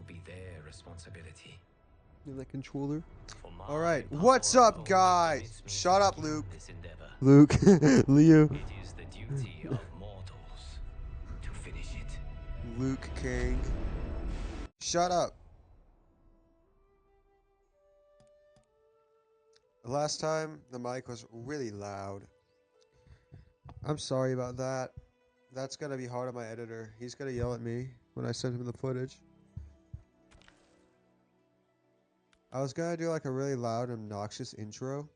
will be their responsibility. You the controller? For my Alright, power what's up, only guys? permits me Shut to up, begin Luke. this endeavor. Luke. Leo. It is the duty of mortals to finish it. Luke King. Shut up. Last time, the mic was really loud. I'm sorry about that. That's gonna be hard on my editor. He's gonna yell at me when I send him the footage. I was gonna do like a really loud, obnoxious intro,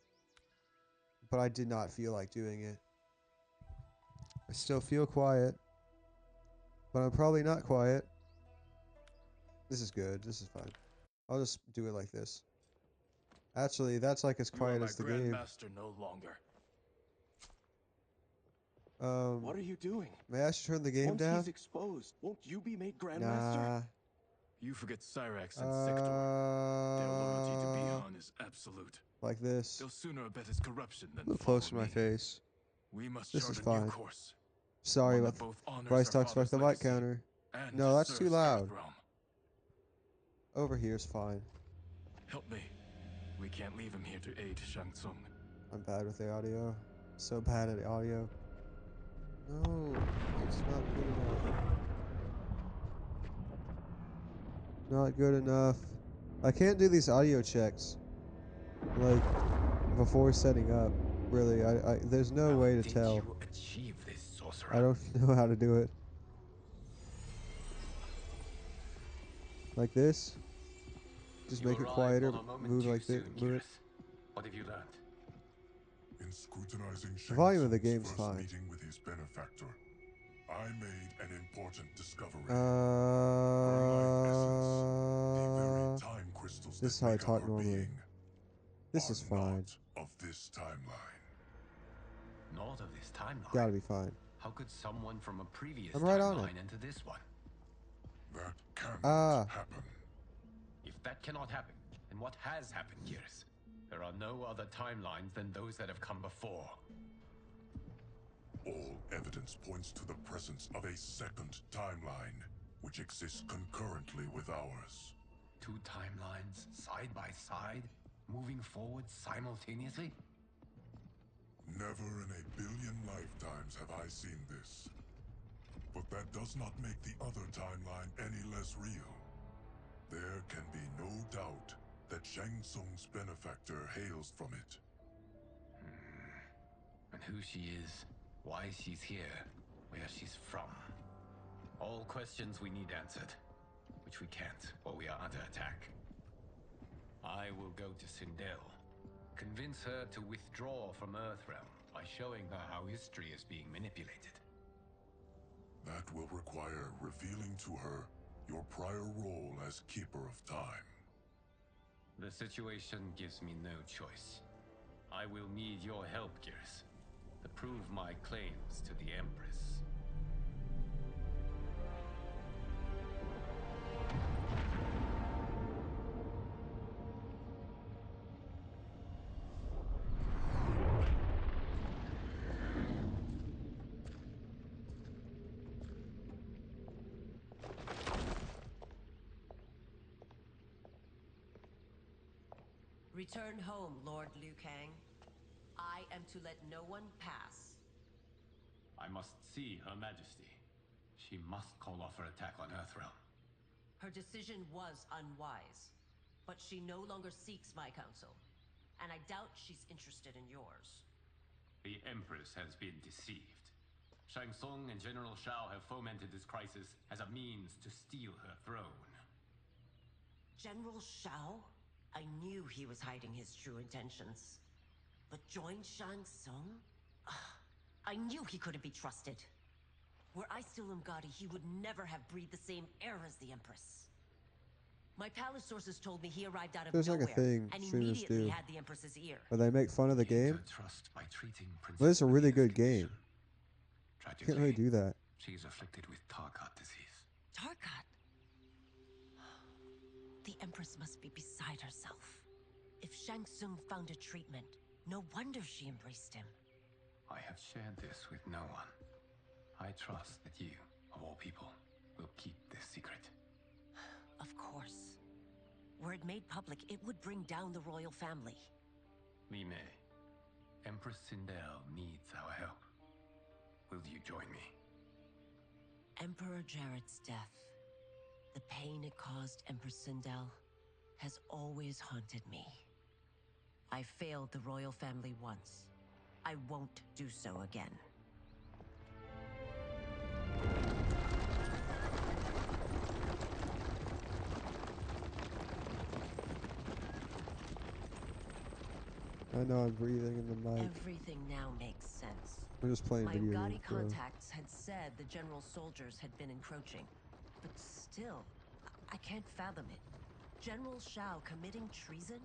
but I did not feel like doing it. I still feel quiet, but I'm probably not quiet. This is good. This is fine. I'll just do it like this. Actually, that's like as quiet as the game. Grandmaster no longer. What are you doing? May I turn the game Once down? he's exposed, won't you be made Grandmaster? Nah. You forget Cyrax and Sector. Their loyalty to Bihan is absolute. Like this. They'll sooner abet his corruption than Look follow close to my me. face. We must This chart is a fine. new course. Sorry One about that both honors Bryce our talks about father's the mic legacy counter. and No, that's too serves loud. Earthrealm. Over here is fine. Help me. We can't leave him here to aid Shang Tsung. I'm bad with the audio. So bad at audio. No, it's not good enough. Not good enough. I can't do these audio checks like before setting up. Really, there's no way to tell. You achieve this, sorcerer? I don't know how to do it. Like this. Just You make it arrived quieter. on a moment Move too like this. soon, Move it. Geras. What have you learned? In scrutinizing The Shang volume of the Tsung's game's first fine. meeting with his benefactor, I made an important discovery. Time crystals this is that how I make up talk our normally. being This are is fine. not of this timeline. Not of this timeline. Gotta be fine. How could someone from a previous I'm right on timeline enter this one? That cannot happen. If that cannot happen, then what has happened, Geras? There are no other timelines than those that have come before. All evidence points to the presence of a second timeline, which exists concurrently with ours. Two timelines, side by side, moving forward simultaneously? Never in a billion lifetimes have I seen this. But that does not make the other timeline any less real. There can be no doubt that Shang Tsung's benefactor hails from it. And who she is, why she's here, where she's from. All questions we need answered, which we can't while we are under attack. I will go to Sindel, convince her to withdraw from Earthrealm by showing her how history is being manipulated. That will require revealing to her your prior role as Keeper of Time. The situation gives me no choice. I will need your help, Geras, to prove my claims to the Empress. Return home, Lord Liu Kang. I am to let no one pass. I must see Her Majesty. She must call off her attack on Earthrealm. Her decision was unwise, but she no longer seeks my counsel, and I doubt she's interested in yours. The Empress has been deceived. Shang Tsung and General Shao have fomented this crisis as a means to steal her throne. General Shao? I knew he was hiding his true intentions. But join Shang Tsung? I knew he couldn't be trusted. Were I still Umgadi, he would never have breathed the same air as the Empress. My palace sources told me he arrived out of There's nowhere, like a thing and streamers immediately do. had the Empress's ear. Where they make fun of the game. Trust by treating Princess Well, it's a really Maria's good game. condition. You can't really do that. She is afflicted with Tarkat disease. Tarkat? The Empress must be beside herself. If Shang Tsung found a treatment, no wonder she embraced him. I have shared this with no one. I trust that you, of all people, will keep this secret. Of course. it made public, it would bring down the royal family. Li Mei, Empress Sindel needs our help. Will you join me? Emperor Jarrett's death, the pain it caused Empress Sindel, has always haunted me. I failed the royal family once. I won't do so again. I know I'm breathing in the mic. Everything now makes sense. I'm just playing My video Ungadi games, bro. contacts had said the general soldiers had been encroaching. But still, I can't fathom it. General Shao committing treason?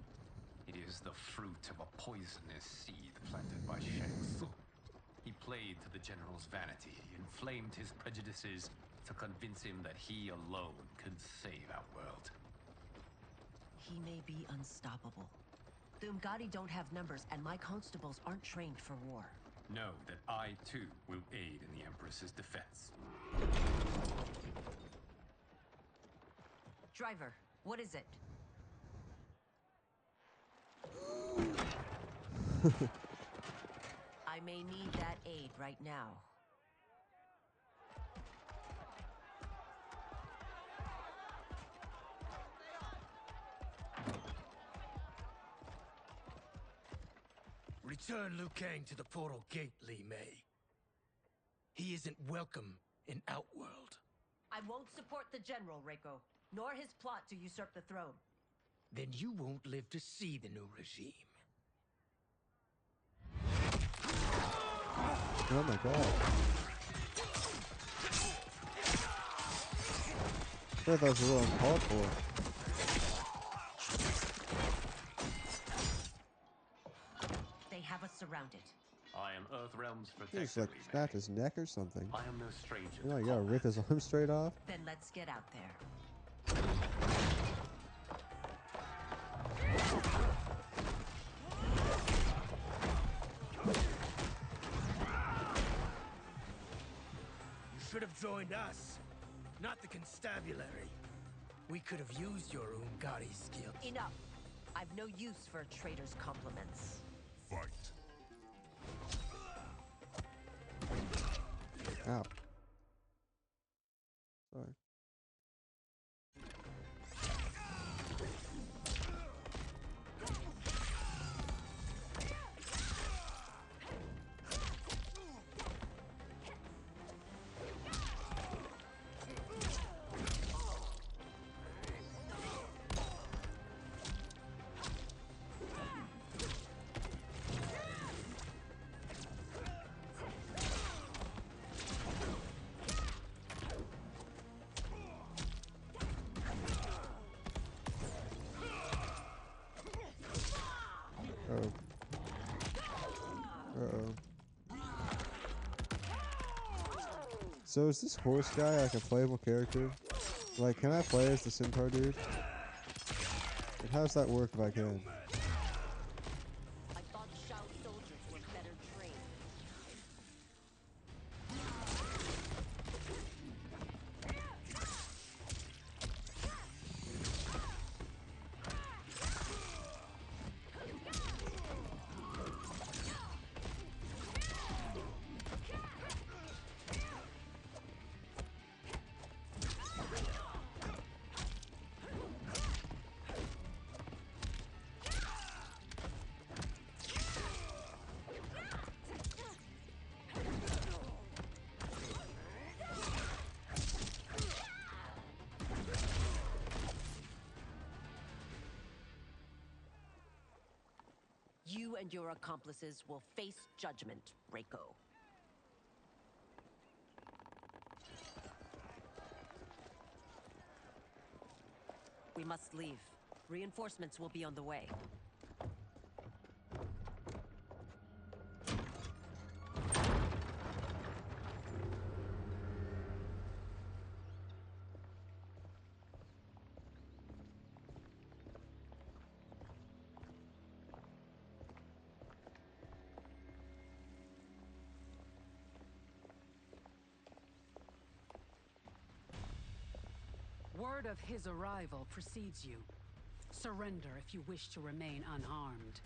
It is the fruit of a poisonous seed planted by Shang Tsung. He played to the general's vanity, inflamed his prejudices to convince him that he alone could save our world. He may be unstoppable. The Ungadi don't have numbers, and my constables aren't trained for war. Know that I, too, will aid in the Empress's defense. Driver, what is it? I may need that aid right now. Return Liu Kang to the portal gate, Li Mei. He isn't welcome in Outworld. I won't support the general, Reiko, nor his plot to usurp the throne. Then you won't live to see the new regime. Oh my god. I thought that was a little uncalled for. They have us surrounded. I am Earthrealm's He protector, just like Li Mei. snapped his neck or something. I am no stranger You know, to you gotta rip combat. his arm straight off. Then let's get out there. You should have joined us, not the constabulary. We could have used your Ungadi skills. Enough! I've no use for a traitor's compliments. Fight. Ow. Sorry. Uh-oh. Uh-oh. So is this horse guy like a playable character? Like, can I play as the Centaur dude? And how does that work if I can? I thought Shao's soldiers were better trained. You and your accomplices will face judgment, Reiko. We must leave. Reinforcements will be on the way. Word of his arrival precedes you. Surrender if you wish to remain unharmed.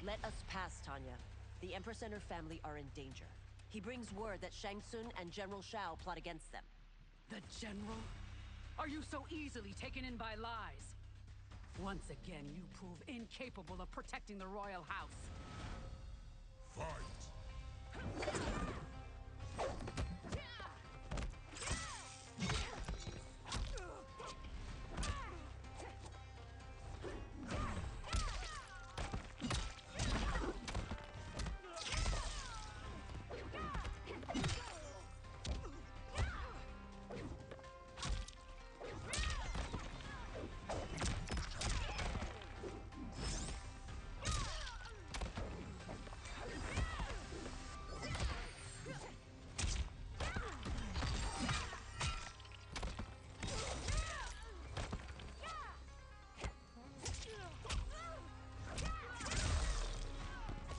Let us pass, Tanya. The Empress and her family are in danger. He brings word that Shang Tsung and General Shao plot against them. The General? Are you so easily taken in by lies? Once again, you prove incapable of protecting the royal house. Fight!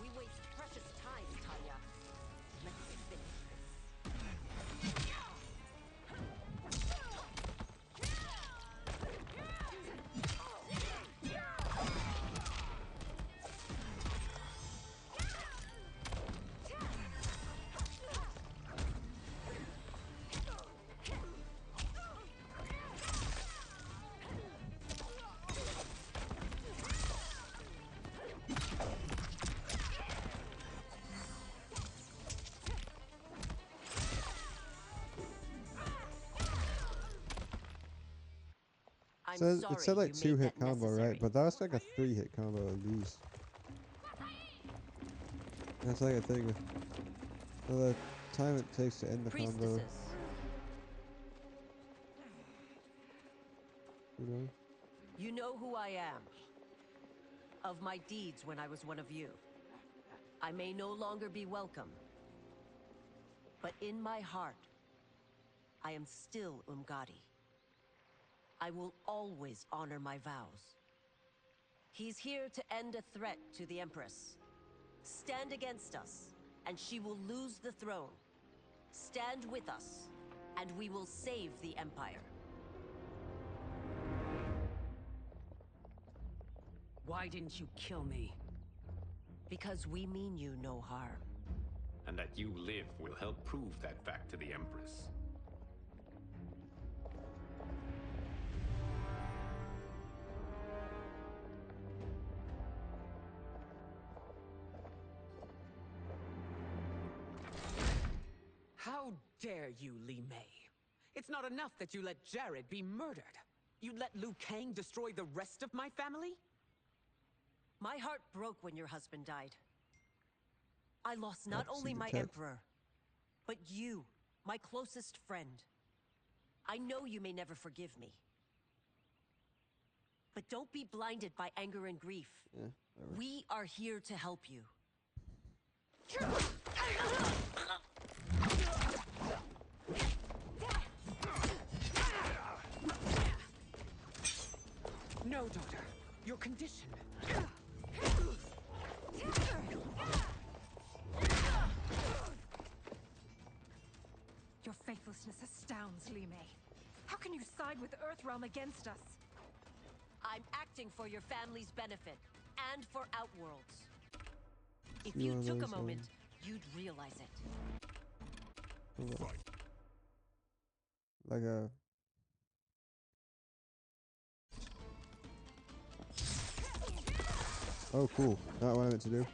We waste precious time, Tanya. Let's finish this. I'm It sorry said like you 2-hit made that combo, necessary. right? But that was like a 3-hit combo at least. That's like a thing with the time it takes to end the combo. Priestesses, You know? you know who I am. Of my deeds when I was one of you. I may no longer be welcome. But in my heart, I am still Umgadi. I will always honor my vows. He's here to end a threat to the Empress. Stand against us, and she will lose the throne. Stand with us, and we will save the Empire. Why didn't you kill me? Because we mean you no harm. And that you live will help prove that fact to the Empress. How dare you, Li Mei? It's not enough that you let Jared be murdered. You'd let Liu Kang destroy the rest of my family? My heart broke when your husband died. I lost not Oh, only see the my text. emperor, but you, my closest friend. I know you may never forgive me. But don't be blinded by anger and grief. Yeah, whatever. We are here to help you. No, daughter. Your condition. Your faithlessness astounds, Li Mei. How can you side with Earthrealm against us? I'm acting for your family's benefit and for Outworld's. If You you are took a those, moment, you'd realize it. Hold on. Fight! Like a. Oh, cool. Not what I meant to do.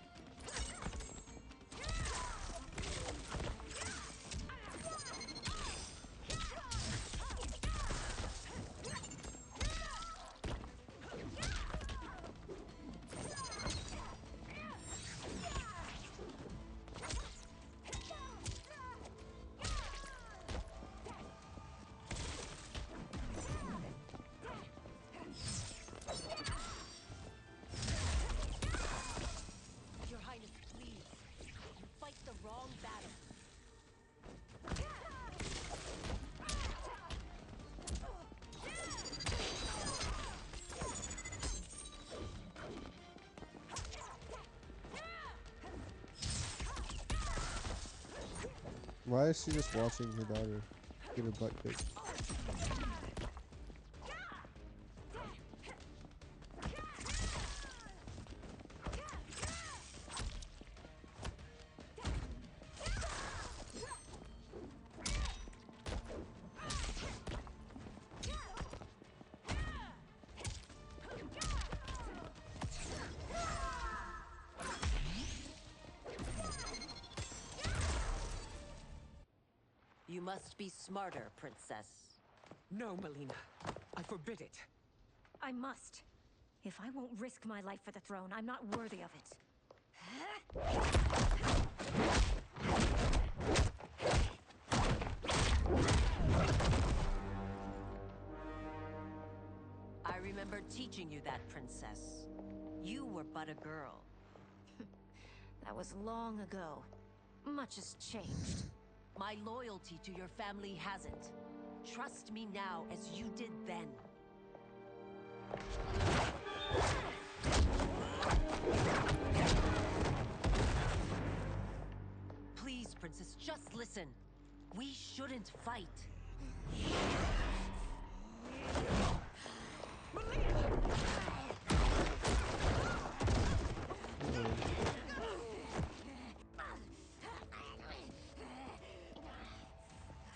Your Highness, please. You fight the wrong battle. Why is she just watching her daughter get her butt kicked? You must be smarter, princess. No, Melina. I forbid it. I must. If I won't risk my life for the throne, I'm not worthy of it. I remember teaching you that, princess. You were but a girl. That was long ago. Much has changed. My loyalty to your family hasn't. Trust me now as you did then. Please, princess, just listen. We shouldn't fight.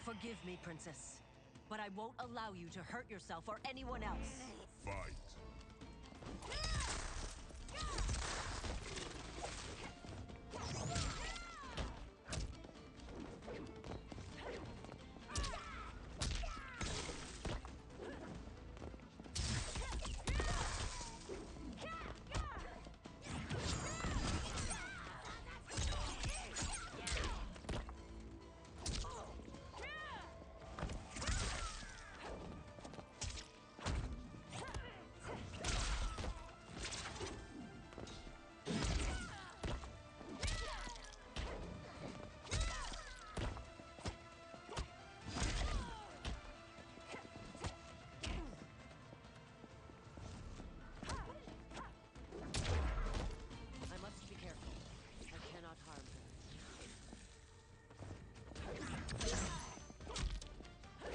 Forgive me, princess, but I won't allow you to hurt yourself or anyone else. Fight.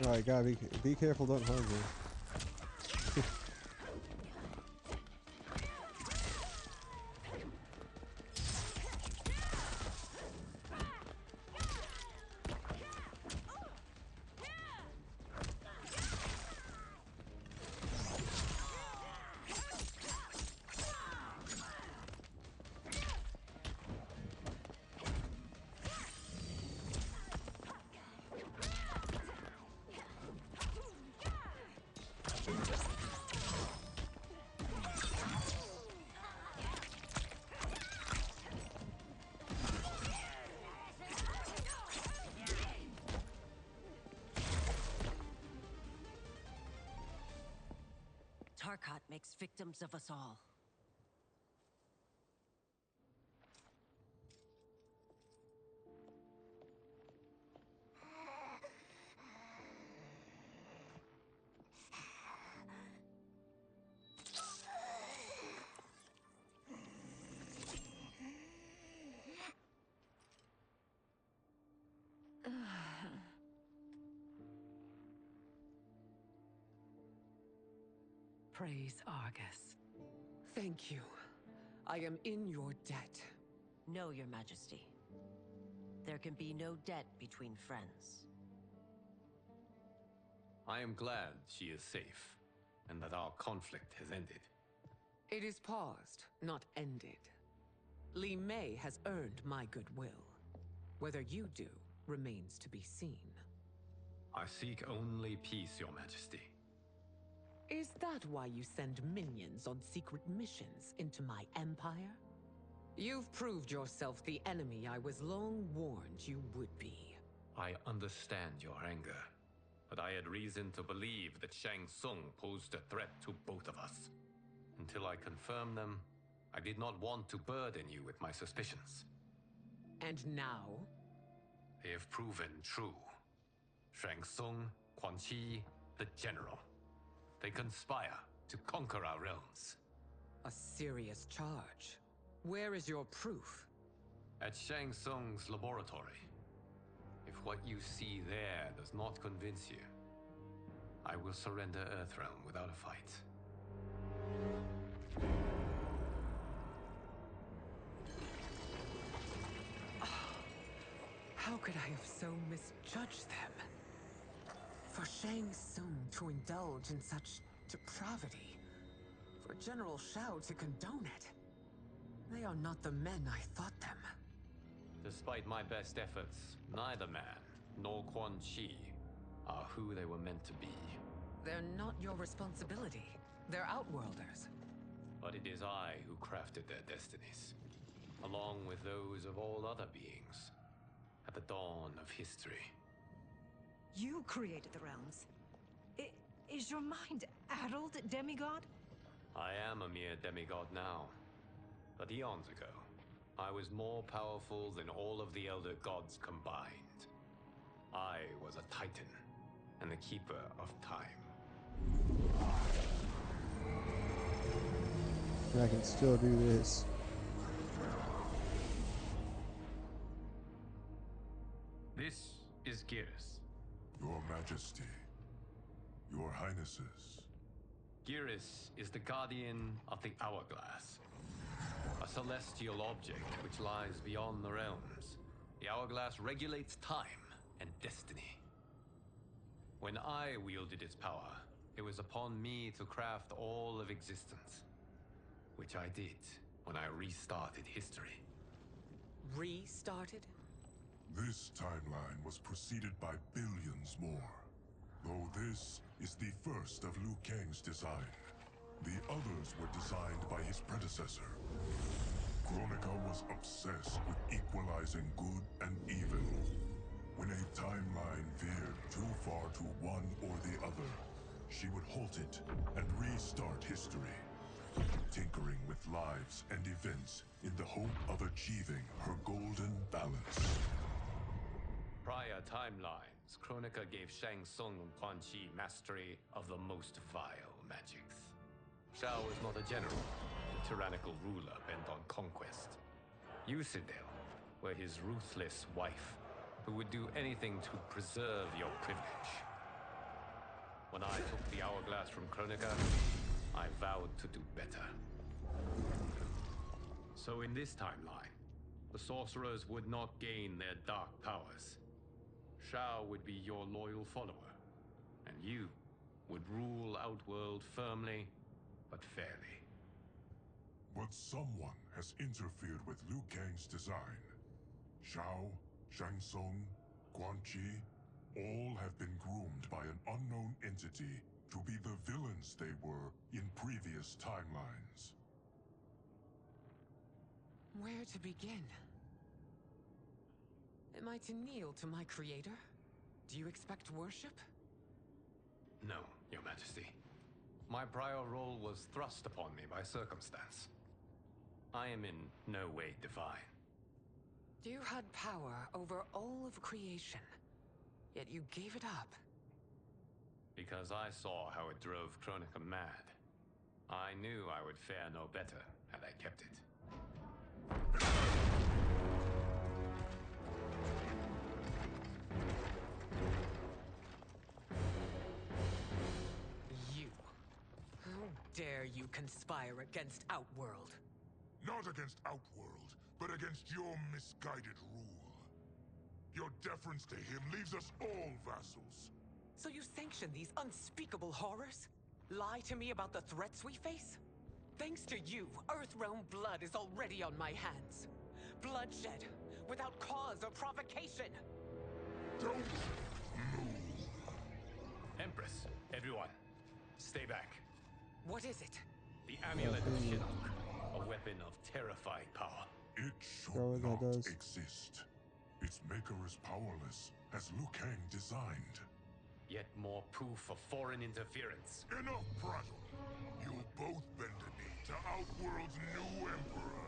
Alright, gotta be careful, don't harm me. Tarkat makes victims of us all. Praise Argus. Thank you. I am in your debt. No, Your Majesty. There can be no debt between friends. I am glad she is safe, and that our conflict has ended. It is paused, not ended. Li Mei has earned my goodwill. Whether you do remains to be seen. I seek only peace, Your Majesty. Is that why you send minions on secret missions into my empire? You've proved yourself the enemy I was long warned you would be. I understand your anger, but I had reason to believe that Shang Tsung posed a threat to both of us. Until I confirmed them, I did not want to burden you with my suspicions. And now? They have proven true. Shang Tsung, Quan Chi, the General. They conspire to conquer our realms. A serious charge. Where is your proof? At Shang Tsung's laboratory. If what you see there does not convince you, I will surrender Earthrealm without a fight. How could I have so misjudged them? For Shang Tsung to indulge in such depravity, for General Shao to condone it, they are not the men I thought them. Despite my best efforts, neither man nor Quan Chi are who they were meant to be. They're not your responsibility. They're Outworlders. But it is I who crafted their destinies, along with those of all other beings, at the dawn of history. You created the realms. Is your mind addled, demigod? I am a mere demigod now, but eons ago, I was more powerful than all of the Elder Gods combined. I was a Titan, and the Keeper of Time. I can still do this. This is Geras. Your Majesty, Your Highnesses. Geras is the guardian of the Hourglass, a celestial object which lies beyond the realms. The Hourglass regulates time and destiny. When I wielded its power, it was upon me to craft all of existence, which I did when I restarted history. Restarted? This timeline was preceded by billions more. Though this is the first of Liu Kang's design. The others were designed by his predecessor. Kronika was obsessed with equalizing good and evil. When a timeline veered too far to one or the other, she would halt it and restart history, tinkering with lives and events in the hope of achieving her golden balance. Prior timelines, Kronika gave Shang Tsung and Quan Chi mastery of the most vile magics. Shao was not a general, a tyrannical ruler bent on conquest. You, Sindel, were his ruthless wife, who would do anything to preserve your privilege. When I took the Hourglass from Kronika, I vowed to do better. So in this timeline, the sorcerers would not gain their dark powers. Shao would be your loyal follower, and you would rule Outworld firmly, but fairly. But someone has interfered with Liu Kang's design. Shao, Shang Tsung, Quan Chi, all have been groomed by an unknown entity to be the villains they were in previous timelines. Where to begin? Am I to kneel to my creator? Do you expect worship? No, Your Majesty. My prior role was thrust upon me by circumstance. I am in no way divine. You had power over all of creation, yet you gave it up. Because I saw how it drove Kronika mad. I knew I would fare no better had I kept it. You. How dare you conspire against Outworld? Not against Outworld, but against your misguided rule. Your deference to him leaves us all vassals. So you sanction these unspeakable horrors? Lie to me about the threats we face? Thanks to you, Earthrealm blood is already on my hands. Bloodshed, without cause or provocation. Don't move. Empress, everyone, stay back. What is it? The amulet of Shinnok, a weapon of terrifying power. It should Go with not that does. exist. Its maker is powerless, as Liu Kang designed. Yet more proof of foreign interference. Enough prattle. You'll both bend a knee to Outworld's new emperor.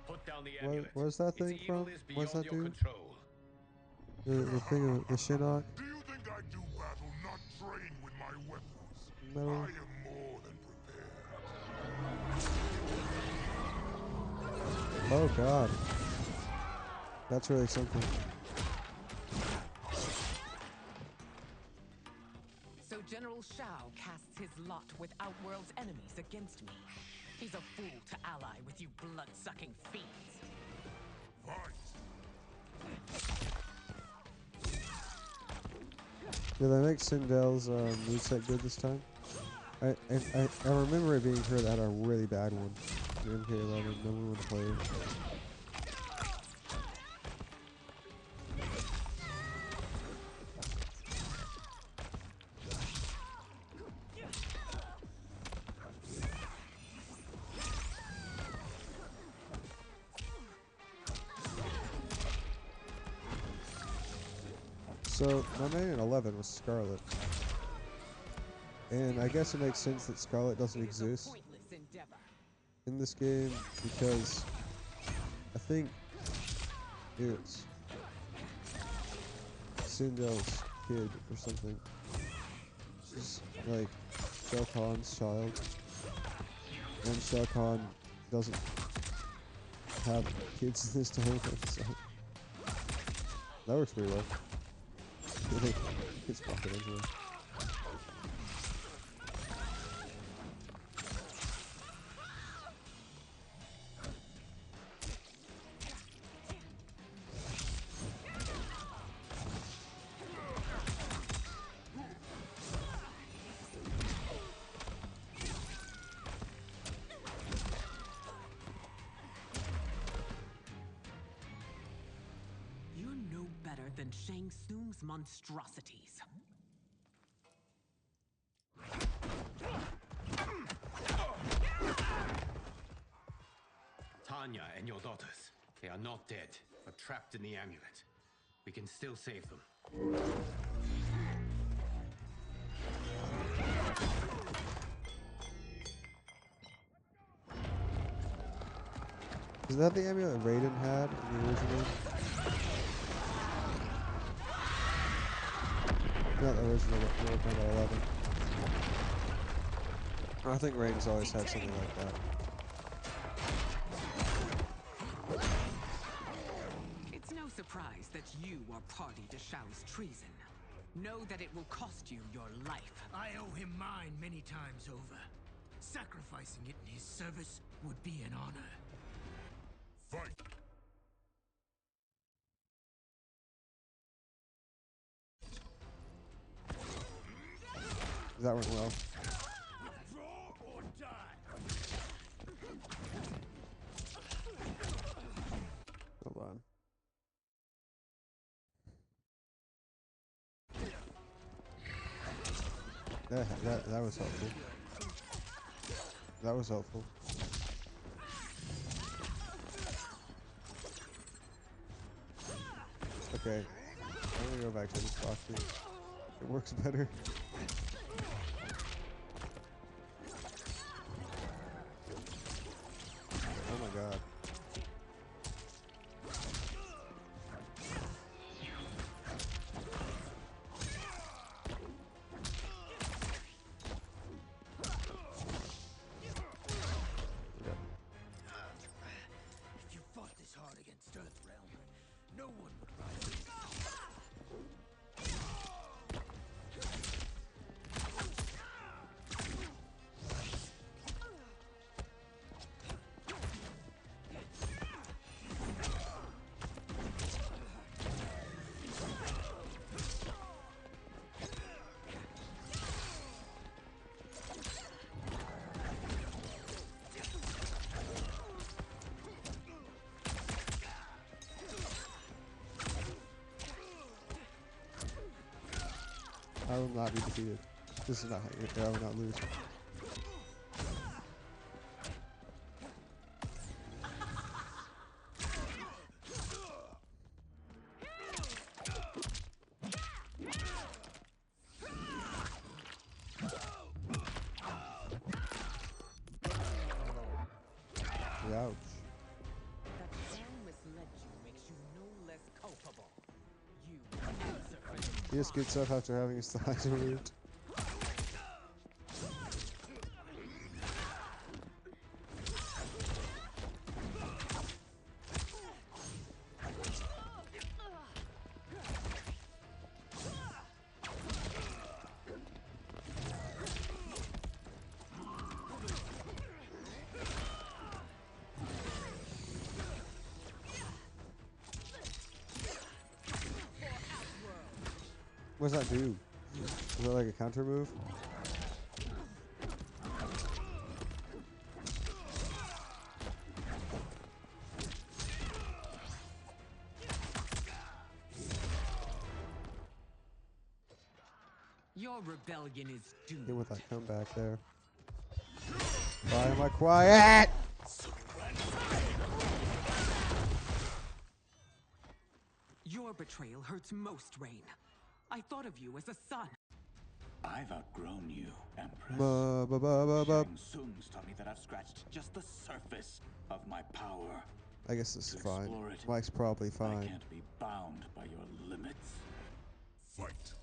Put down the amulet. Where's that thing its evil from? is What's beyond that your do? control. The thing of the Shinnok? Do you think I do battle not trained with my weapons? Metal. I am more than prepared. Oh god. That's really something. So General Shao casts his lot with Outworld's enemies against me. He's a fool to ally with you blood-sucking fiends. Fight! Did they make Sindel's moveset good this time? I remember it being her that had a really bad one. The MK11, no one would play it. So my main in 11 was Scarlet. And I guess it makes sense that Scarlet doesn't exist in this game because I think it's Sindel's kid or something. She's like Shao Kahn's child. And Shao Kahn doesn't have kids in this timeline, so that works pretty well. It's fucking anyway. You're no better than Shang Tsung's monstrosities. Tanya and your daughters. They are not dead, but trapped in the amulet. We can still save them. Is that the amulet Raiden had in the original? Not the original, but Mortal Kombat 11. I think Raiden's always had something like that. It's no surprise that you are party to Shao's treason. Know that it will cost you your life. I owe him mine many times over. Sacrificing it in his service would be an honor. Fight! That went well. Withdraw or die. Hold on. That was helpful. That was helpful. Okay, I'm gonna go back to this boxing. It works better. Oh my god. If you fought this hard against Earthrealm, no one would rise. I will not be defeated. This is not how you get there. I will not lose. Ouch. That Shao misled you makes you no less culpable. You answer for this. He just gets up after having his thighs removed. What does that do? Is that like a counter move? Your rebellion is doomed. Get with that comeback there. Why am I quiet? Your betrayal hurts most, Rain. I thought of you as a son. I've outgrown you, Empress. Shang Shang Tsung's taught me that I've scratched just the surface of my power. I guess this is fine. Explore it, Mike's probably I fine. can't be bound by your limits. Fight.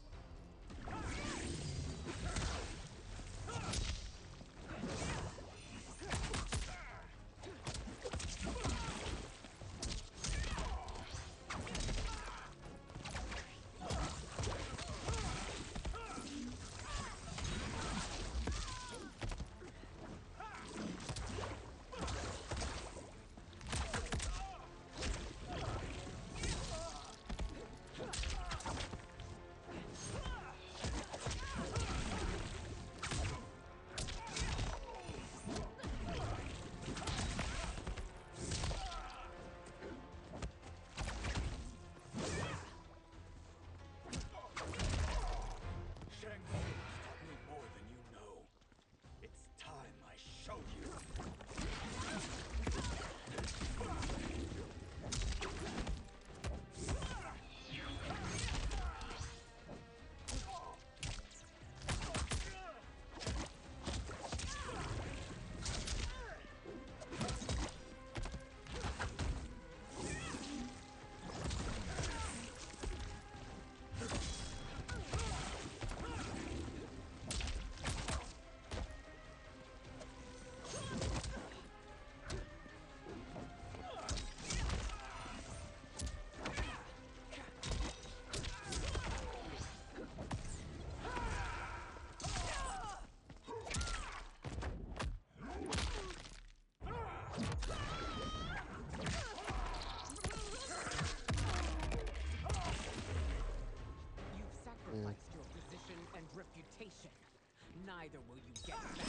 Shang Tsung's taught me more than you know. It's time I show you. You've sacrificed your position and reputation. Neither will you get back.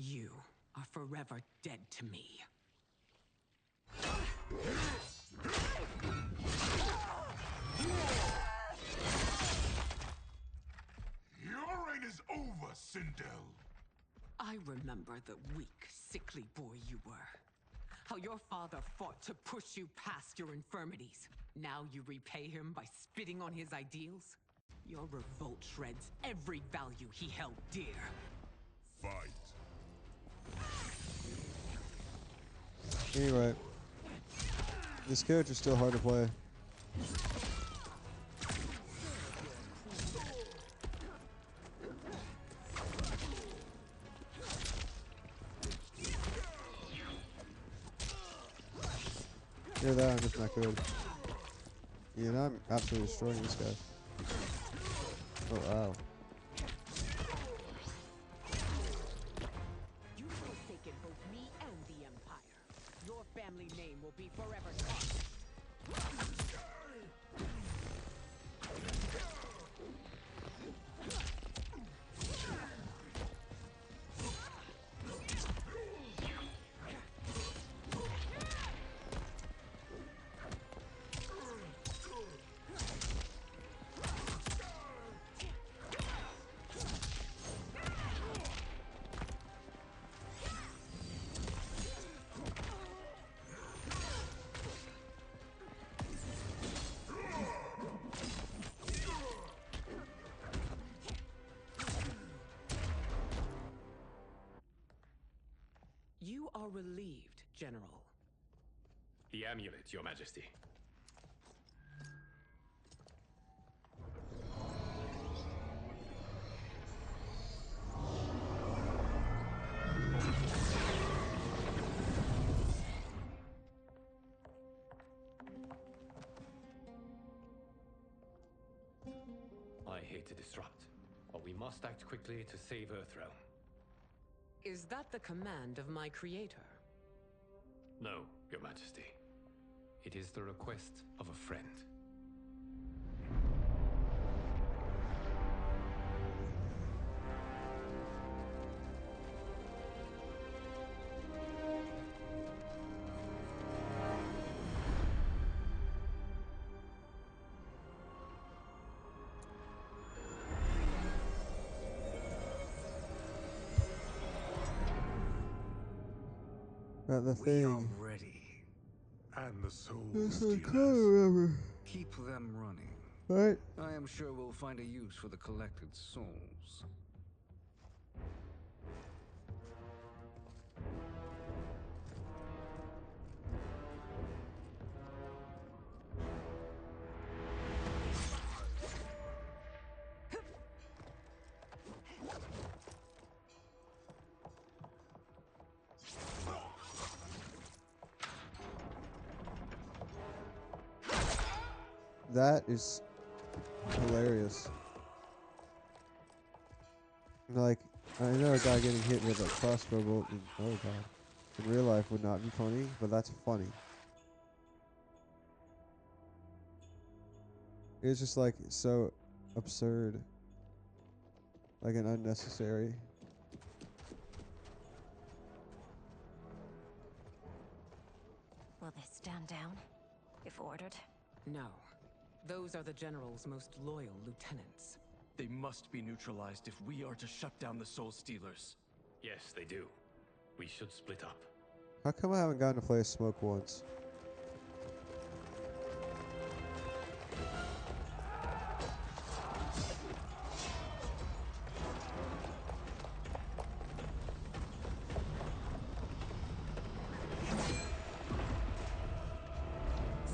You are forever dead to me. Your reign is over, Sindel. I remember the weak, sickly boy you were. How your father fought to push you past your infirmities. Now you repay him by spitting on his ideals? Your revolt shreds every value he held dear. Fight. Anyway, this character's still hard to play. Hear that? I'm just not good. Yeah, now I'm absolutely destroying this guy. Oh, wow. You've forsaken both me and the Empire. Your family name will be forever tarnished. You are relieved, General. The amulet, Your Majesty. hesitate to disrupt. But we must act quickly to save Earthrealm. Is that the command of my creator? No, Your Majesty. It is the request of a friend. Not the We are thing. ready. And the soul Yes, I can't stealers. remember. Keep them running. Right? I am sure we'll find a use for the collected souls. That is hilarious. Like, I know a guy getting hit with a crossbow bolt in, oh god, in real life would not be funny, but that's funny. It's just like so absurd. Like an unnecessary. Will they stand down, if ordered? No. Those are the General's most loyal lieutenants. They must be neutralized if we are to shut down the Soul Stealers. Yes, they do. We should split up. How come I haven't gotten to play a smoke once?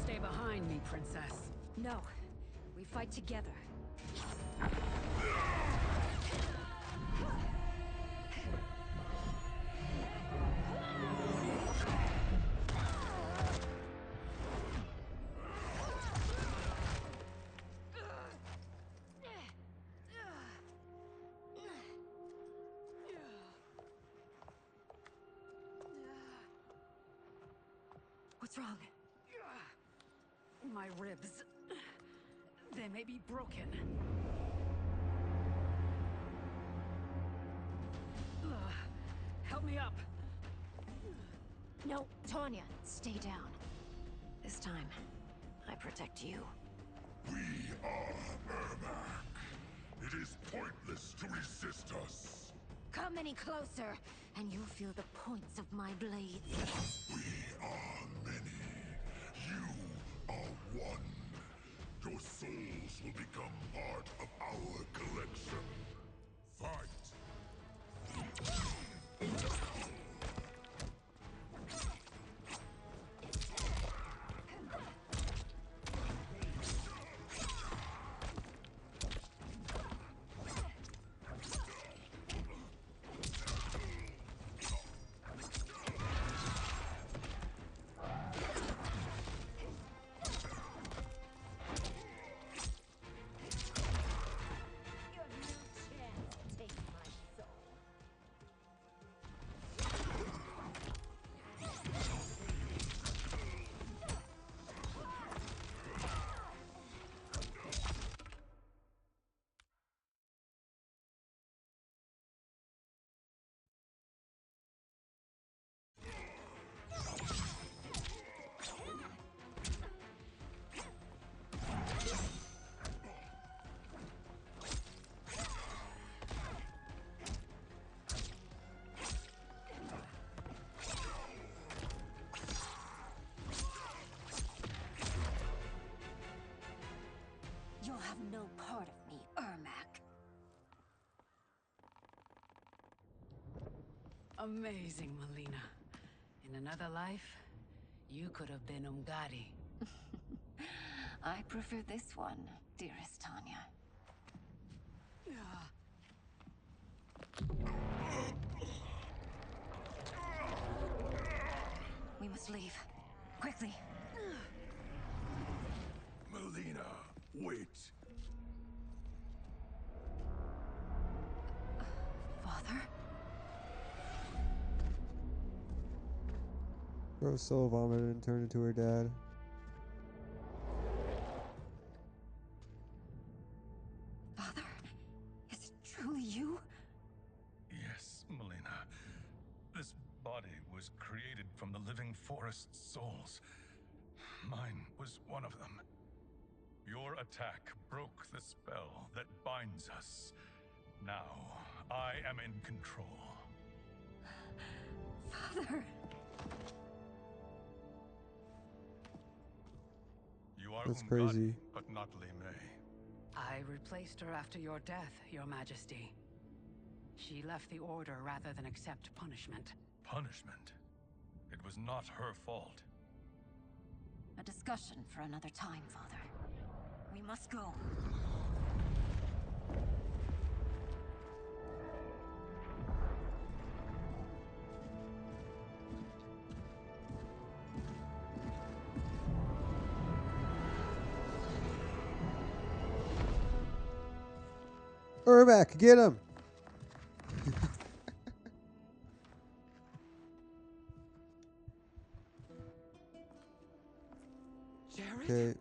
Stay behind me, Princess. No. We fight together. What's wrong? My ribs. They may be broken. Help me up. No, Tanya, stay down. This time, I protect you. We are Ermac. It is pointless to resist us. Come any closer, and you'll feel the points of my blades. We are many. You are one. Your souls will become part of our collection. Fight! You'll have no part of me, Ermac. Amazing, Melina. In another life, you could have been Umgadi. I prefer this one, dearest Tanya. We must leave. Quickly. Melina, wait. Rose soul vomited and turned into her dad. Father, is it truly you? Yes, Melina. This body was created from the living forest's souls. Mine was one of them. Your attack broke the spell that binds us. Now, I am in control. Father. You are That's Umgadi, crazy. but not Li Mei. I replaced her after your death, Your Majesty. She left the Order rather than accept punishment. Punishment? It was not her fault. A discussion for another time, Father. We must go. Urbeck, get him! Jared? Okay,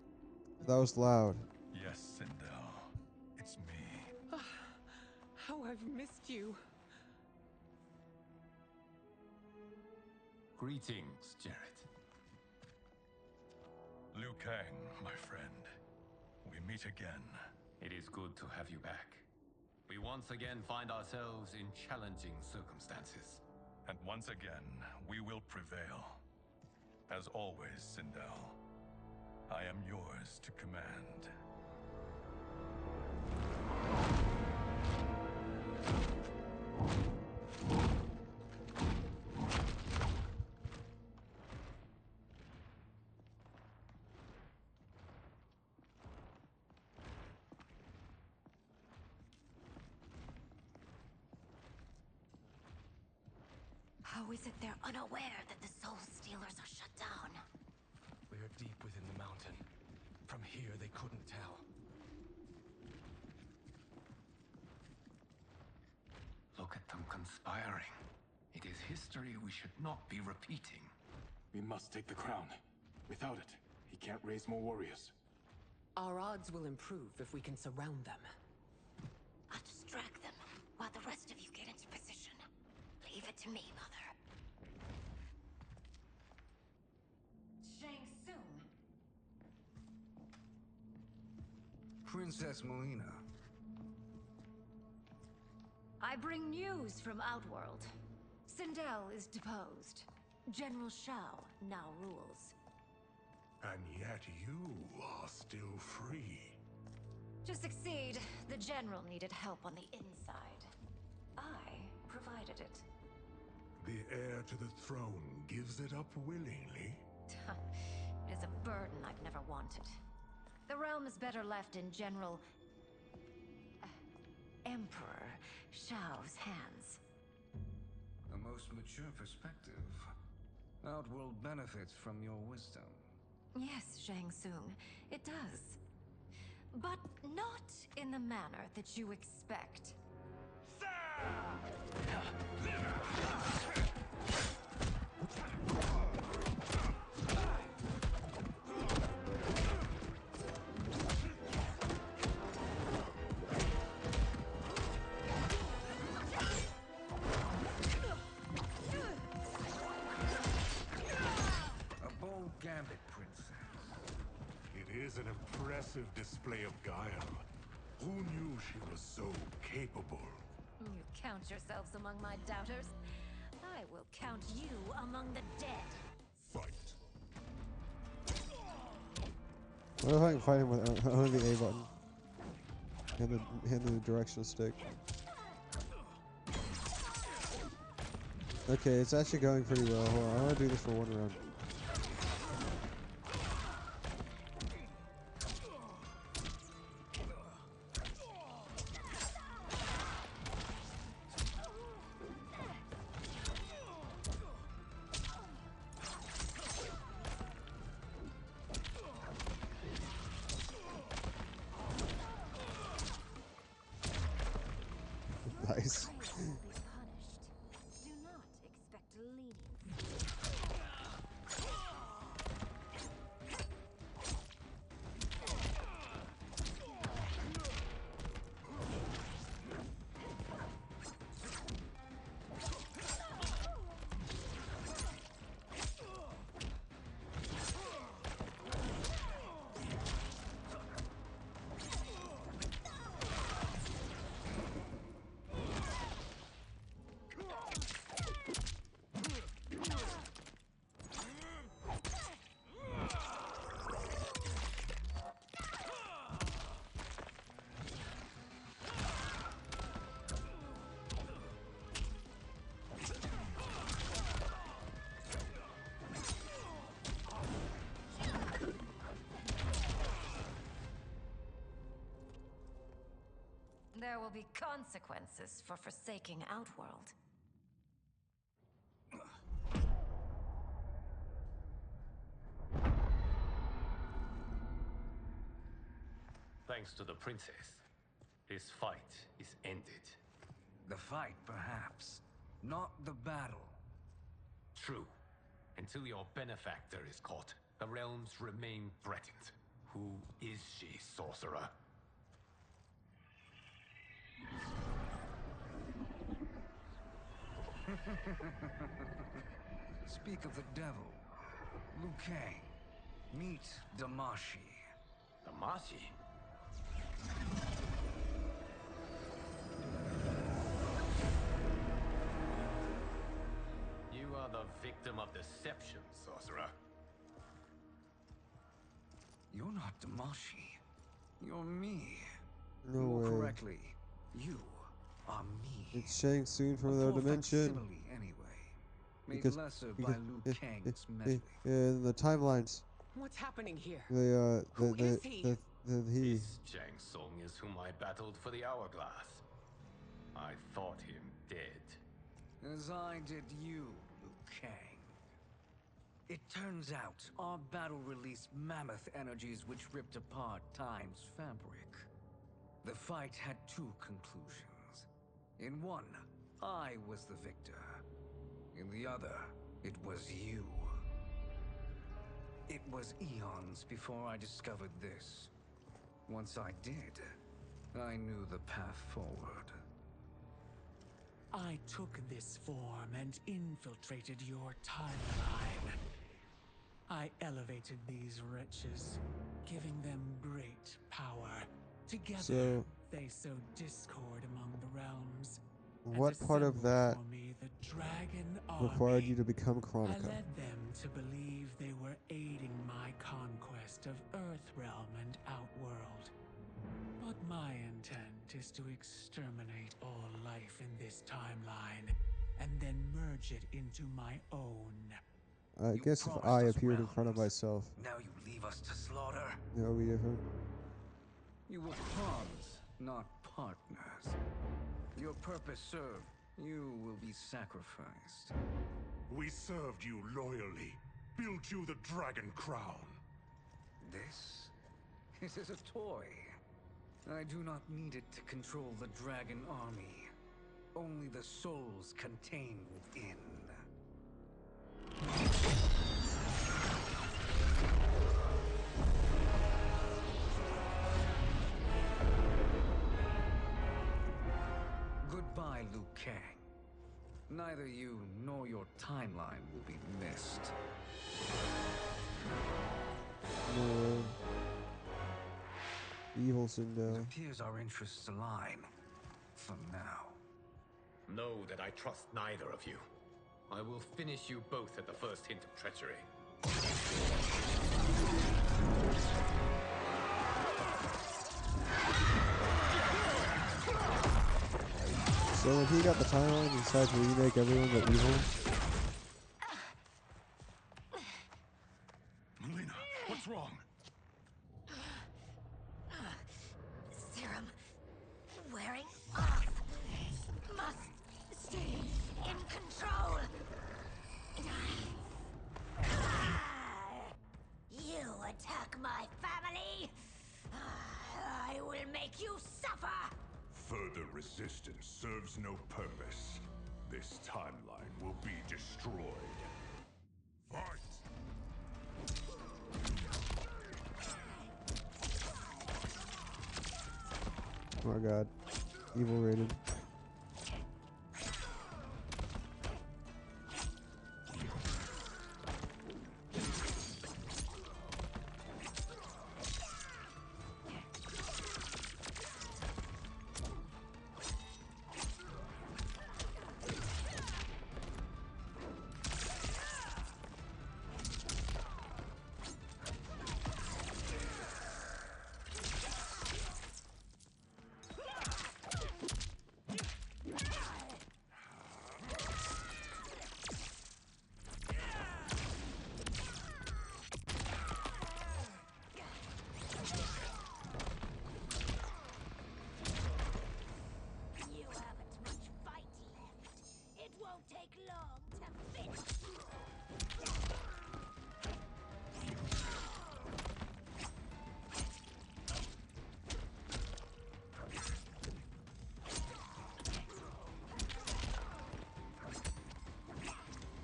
that was loud. Yes, Sindel. It's me. How I've missed you. Greetings, Jared. Liu Kang, my friend. We meet again. It is good to have you back. We once again find ourselves in challenging circumstances. And once again, we will prevail. As always, Sindel, I am yours to command. How is it they're unaware that the Soul Stealers are shut down? We are deep within the mountain. From here, they couldn't tell. Look at them conspiring. It is history we should not be repeating. We must take the crown. Without it, he can't raise more warriors. Our odds will improve if we can surround them. I'll distract them while the rest of you get into position. Leave it to me, Mother. Shang Tsung. Princess Melina. I bring news from Outworld. Sindel is deposed. General Shao now rules. And yet you are still free. To succeed, the General needed help on the inside. I provided it. The heir to the throne gives it up willingly. It is a burden I've never wanted. The realm is better left in General... Emperor Shao's hands. A most mature perspective. Outworld benefits from your wisdom. Yes, Shang Tsung, it does. But not in the manner that you expect. A bold gambit, princess. It is an impressive display of guile. Who knew she was so capable? You count yourselves among my doubters. I will count you among the dead. Fight. What if I can fight him with only the A button? And the directional stick. Okay, it's actually going pretty well. Hold on, I want to do this for one round. Nice. Do not expect leniency. will be consequences for forsaking Outworld. Thanks to the princess, this fight is ended. The fight, perhaps. Not the battle. True. Until your benefactor is caught, the realms remain threatened. Who is she, sorcerer? Speak of the devil. Liu Kang. Meet Damashi. Damashi? You are the victim of deception, sorcerer. You're not Damashi. You're me. No More way. correctly, you are me. It's Shang Tsung from A another poor dimension. facsimile, anyway. Made Because lesser by Liu Kang's yeah, meddling. the timelines. What's happening here? Who is he? He. This Shang Tsung is whom I battled for the Hourglass. I thought him dead. As I did you, Liu Kang. It turns out our battle released mammoth energies which ripped apart time's fabric. The fight had two conclusions. In one, I was the victor. In the other, it was you. It was eons before I discovered this. Once I did, I knew the path forward. I took this form and infiltrated your timeline. I elevated these wretches, giving them great power. Together, they sowed discord among the realms. What part of that for me the Dragon required Army. you to become I Chronica? led them to believe they were aiding my conquest of Earthrealm and Outworld. But my intent is to exterminate all life in this timeline, and then merge it into my own. I guess if I appeared in front of myself, Now you leave us to slaughter. that would be different. You were pawns, not partners. Your purpose served. You will be sacrificed. We served you loyally. Built you the Dragon Crown. This? This is a toy. I do not need it to control the Dragon Army. Only the souls contained within. Goodbye, Liu Kang. Neither you nor your timeline will be missed. No. Evil It Sindel. appears our interests align. For now. Know that I trust neither of you. I will finish you both at the first hint of treachery. So if he got the timeline and decided to remake everyone but evil, Melina, what's wrong? Serum wearing off. Must stay in control. You attack my family. I will make you suffer. Further resistance serves no purpose. This timeline will be destroyed. Fight! oh my god, evil rated.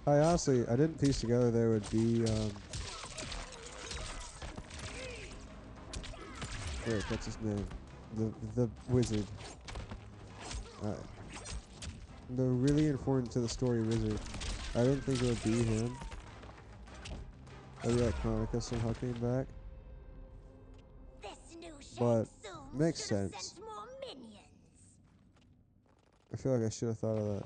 I didn't piece together there would be, wait, what's his name? The wizard. The really important to the story wizard. I didn't think it would be him. Maybe like Chronica somehow came back. But makes sense. I feel like I should have thought of that.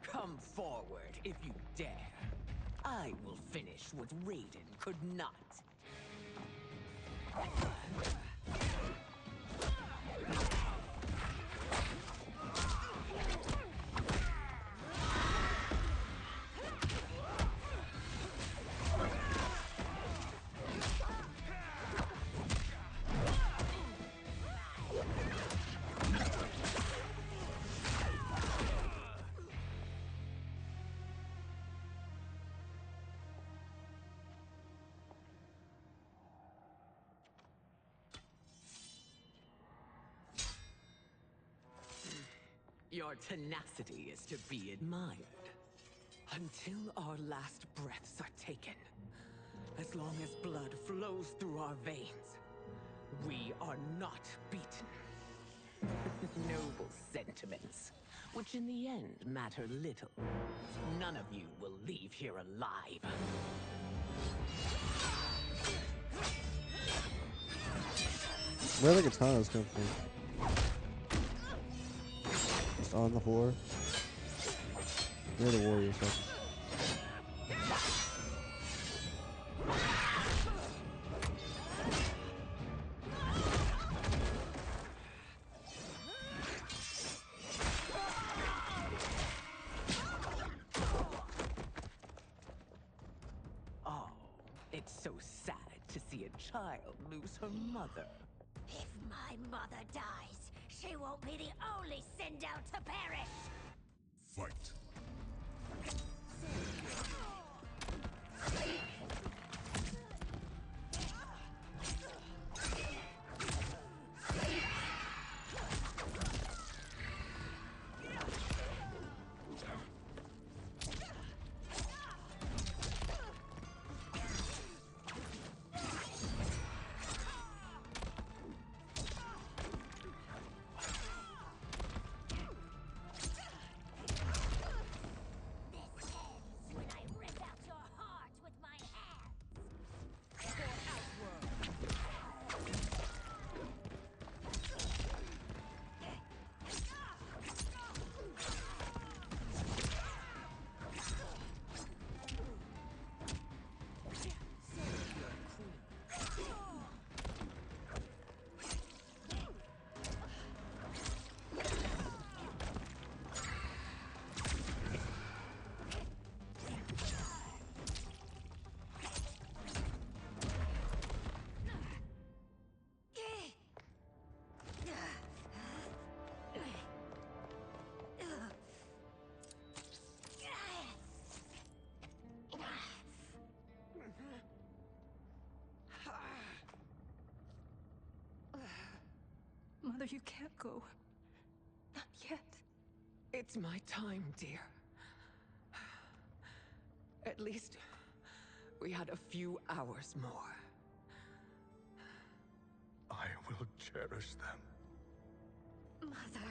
Come forward if you dare. I will finish what Raiden could not. Your tenacity is to be admired. Until our last breaths are taken, as long as blood flows through our veins, we are not beaten. Noble sentiments, which in the end matter little. None of you will leave here alive. Where the katanas come from? Just on the floor. Near the warriors. Oh, it's so sad to see a child lose her mother. If my mother dies, she won't be the only send out to perish! Fight. Mother, you can't go. Not yet. It's my time, dear. At least we had a few hours more. I will cherish them. Mother...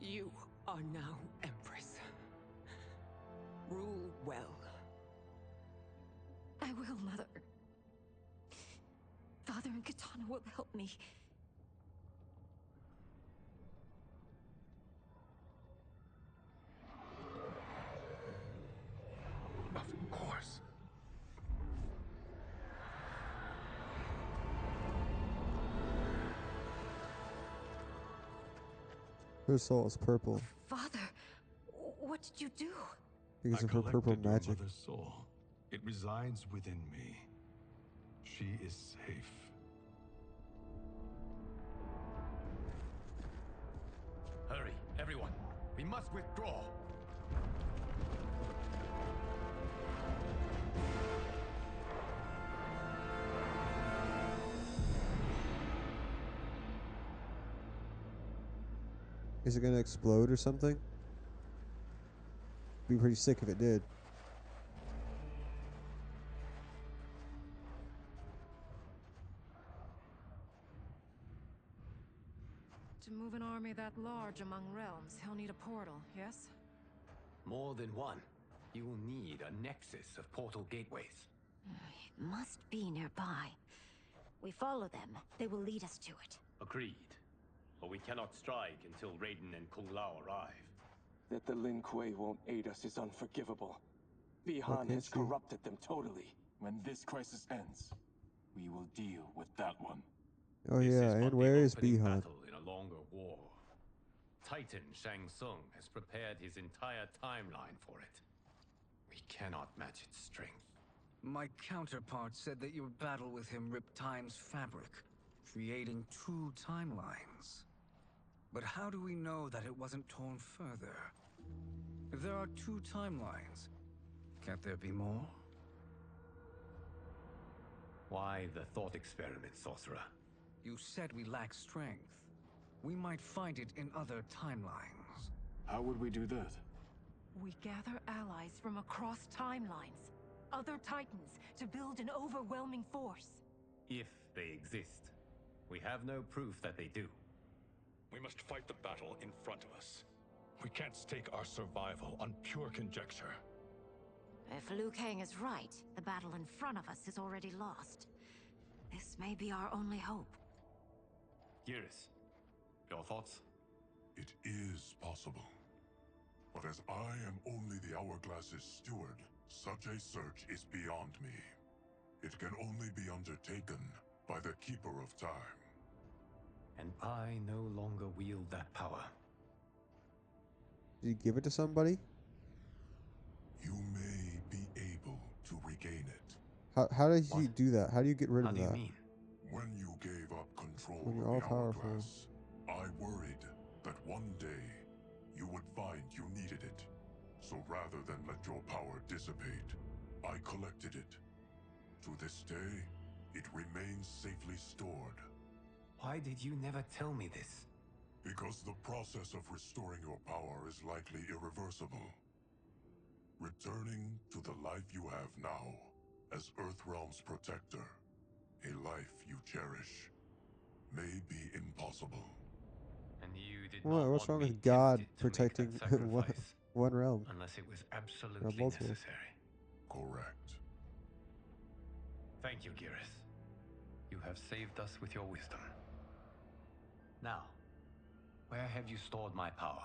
You are now Empress. Rule well. I will, Mother. Father and Katana will help me. Of course. Her soul is purple Father, what did you do? because I of her purple collected your magic. mother's soul. It resides within me. She is safe. Hurry, everyone. We must withdraw. Is it gonna explode or something? Be pretty sick if it did. To move an army that large among realms, he'll need a portal, yes? More than one. You will need a nexus of portal gateways. It must be nearby. We follow them, they will lead us to it. Agreed. But we cannot strike until Raiden and Kung Lao arrive. That the Lin Kuei won't aid us is unforgivable. Bihan has corrupted them totally. When this crisis ends, we will deal with that one. Oh yeah, and where is Bihan? Battle in a longer war. Titan Shang Tsung has prepared his entire timeline for it. We cannot match its strength. My counterpart said that your battle with him ripped time's fabric, creating 2 timelines. But how do we know that it wasn't torn further? If there are 2 timelines, can't there be more? Why the thought experiment, sorcerer? You said we lack strength. We might find it in other timelines. How would we do that? We gather allies from across timelines, other titans, to build an overwhelming force. If they exist. We have no proof that they do. We must fight the battle in front of us. We can't stake our survival on pure conjecture. If Liu Kang is right, the battle in front of us is already lost. This may be our only hope. Geras, your thoughts? It is possible. But as I am only the Hourglass's steward, such a search is beyond me. It can only be undertaken by the Keeper of Time. And I no longer wield that power. Did you give it to somebody? You may be able to regain it. How does he do that? How do you get rid of that? How do you mean? When you gave up control When you're of all the powerful. Hourglass, I worried that one day you would find you needed it. So rather than let your power dissipate, I collected it. To this day, it remains safely stored. Why did you never tell me this? Because the process of restoring your power is likely irreversible. Returning to the life you have now, as Earthrealm's protector, a life you cherish, may be impossible. And you did What? not What's want wrong me with God tempted to protecting make that sacrifice, one realm? unless it was Or absolutely multiple. necessary. Correct. Thank you, Geras. You have saved us with your wisdom. Now, where have you stored my power?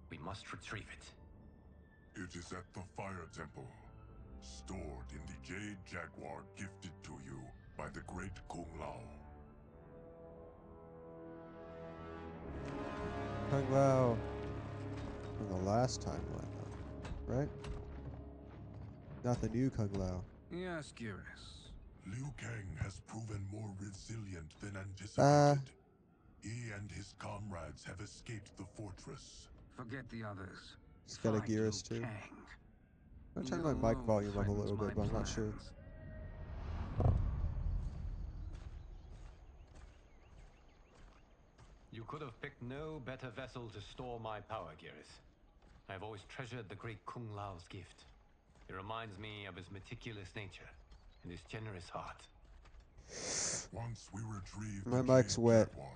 We must retrieve it. It is at the Fire Temple, stored in the Jade Jaguar gifted to you by the great Kung Lao. Kung Lao from the last timeline, though, right? Not the new Kung Lao. Yes, Geras. Liu Kang has proven more resilient than anticipated. He and his comrades have escaped the fortress. Forget the others. He's got a Find Geras Liu too. Kang. I'm He turning my mic alone volume up a threatens little my bit, but I'm not sure. plans. You could have picked no better vessel to store my power, Geras. I have always treasured the great Kung Lao's gift. It reminds me of his meticulous nature and his generous heart. Once we retrieve My the mic's Jade wet. Jaguar,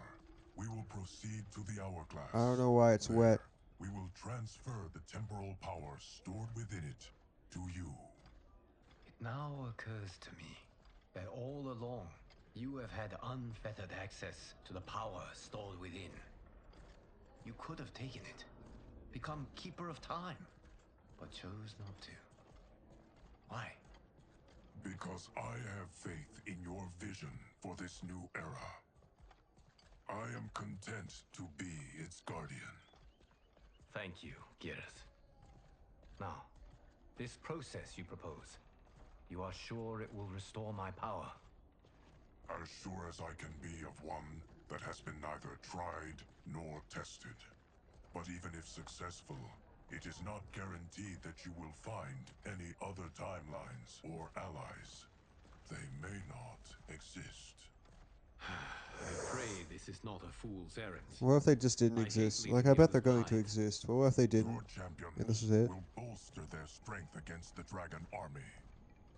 we will proceed to the Hourglass. I don't know why it's There, wet. We will transfer the temporal power stored within it to you. It now occurs to me that all along, you have had unfettered access to the power stored within. You could have taken it, become Keeper of Time, but chose not to. Why? Because I have faith in your vision for this new era. I am content to be its guardian. Thank you, Geras. Now, this process you propose, you are sure it will restore my power? As sure as I can be of one that has been neither tried nor tested. But even if successful, it is not guaranteed that you will find any other timelines or allies. They may not exist. I pray this is not a fool's errand. What if they just didn't I hate exist? leaving Like, I you bet they're going to behind. exist, but what if they didn't? Your champions And this is it? will bolster their strength against the dragon army.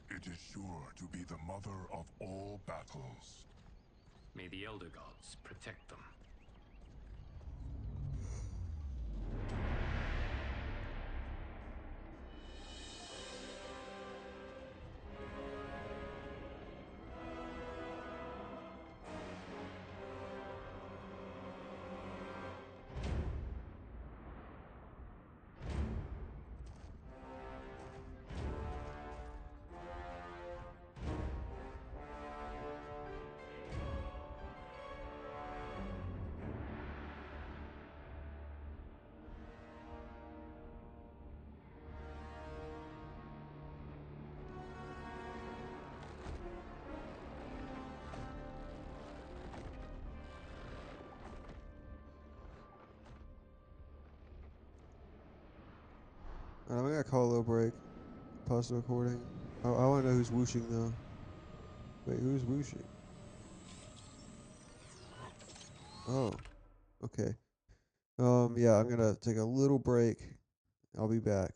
It is sure to be the mother of all battles. May the Elder Gods protect them. I'm gonna call a little break. Pause the recording. I want to know who's whooshing though. Wait, who's whooshing? Oh, okay. Yeah, I'm gonna take a little break. I'll be back.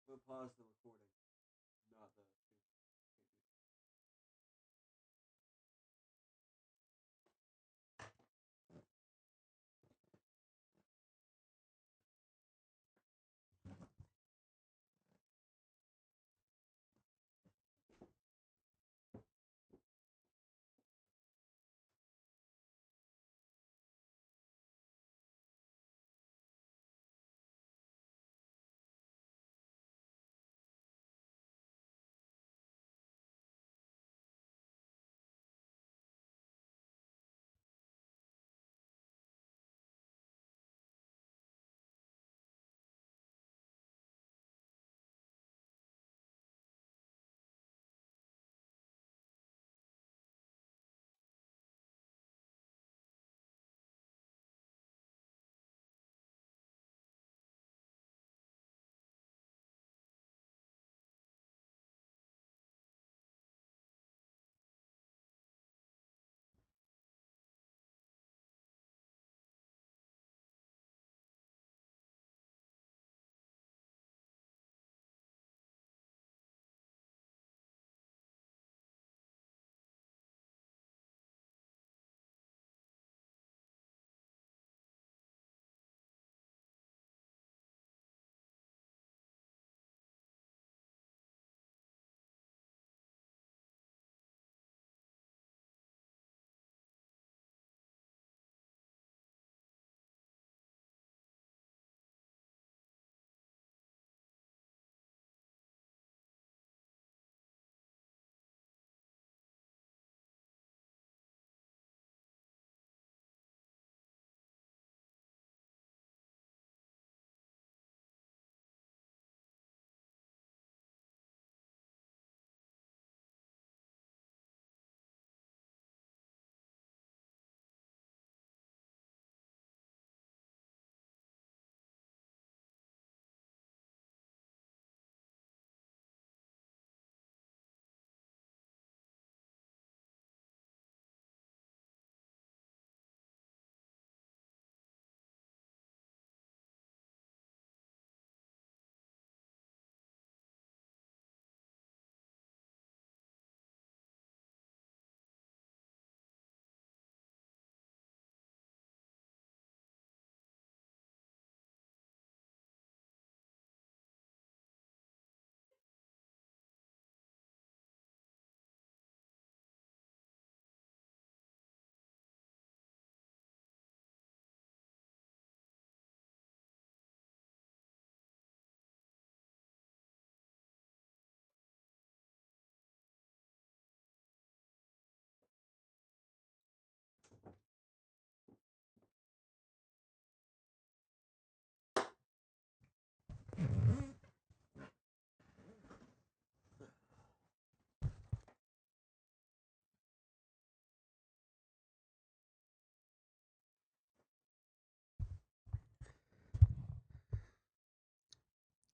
We'll pause the recording, not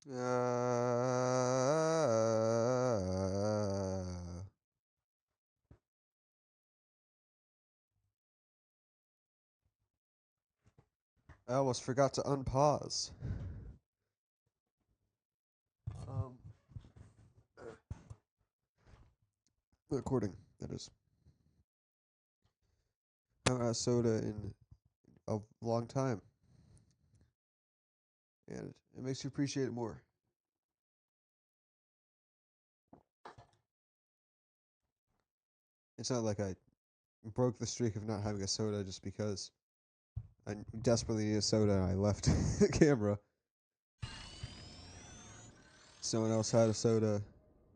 the. I almost forgot to unpause. Recording, that is. I haven't had soda in a long time. And it makes you appreciate it more. It's not like I broke the streak of not having a soda just because I desperately needed a soda and I left the camera. Someone else had a soda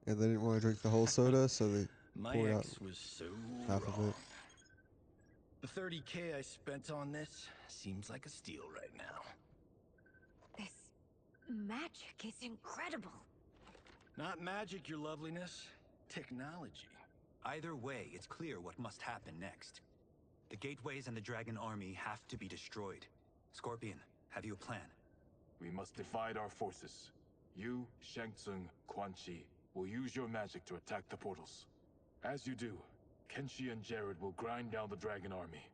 and they didn't want to drink the whole soda, so they poured out was so half of it. The 30K I spent on this seems like a steal right now. This magic is incredible. Not magic, your loveliness. Technology. Either way, it's clear what must happen next. The gateways and the dragon army have to be destroyed. Scorpion, have you a plan? We must divide our forces. You, Shang Tsung, Quan Chi will use your magic to attack the portals. As you do, Kenshi and Jared will grind down the dragon army.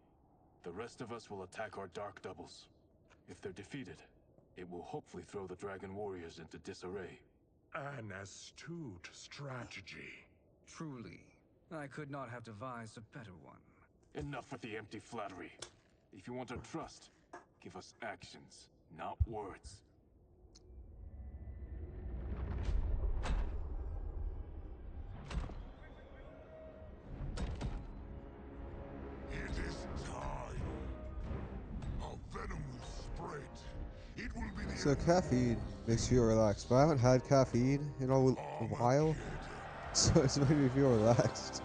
The rest of us will attack our dark doubles. If they're defeated, it will hopefully throw the dragon warriors into disarray. An astute strategy. Truly, I could not have devised a better one. Enough with the empty flattery. If you want our trust, give us actions, not words. It is time. A venom will spread. It will be the So caffeine makes you feel relaxed, but I haven't had caffeine in a while, so it's making me feel relaxed.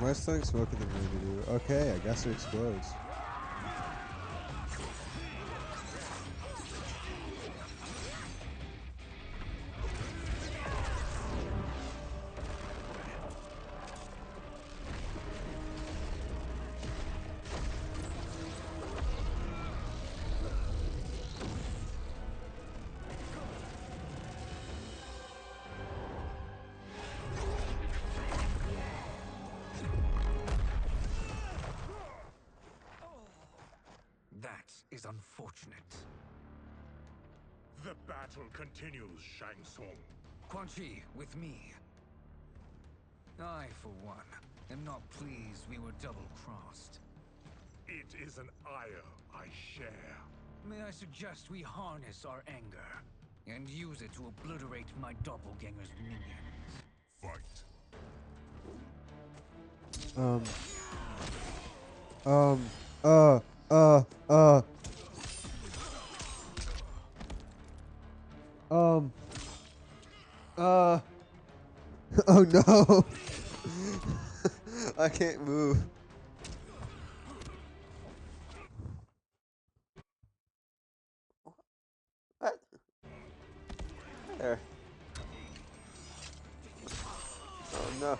Why is something smoking than me to do? Okay, I guess it explodes. That is unfortunate. The battle continues, Shang Tsung. Quan Chi, with me. I, for one, am not pleased we were double-crossed. It is an ire I share. May I suggest we harness our anger and use it to obliterate my doppelganger's minions? Fight. Oh no! I can't move. What? There. Oh no.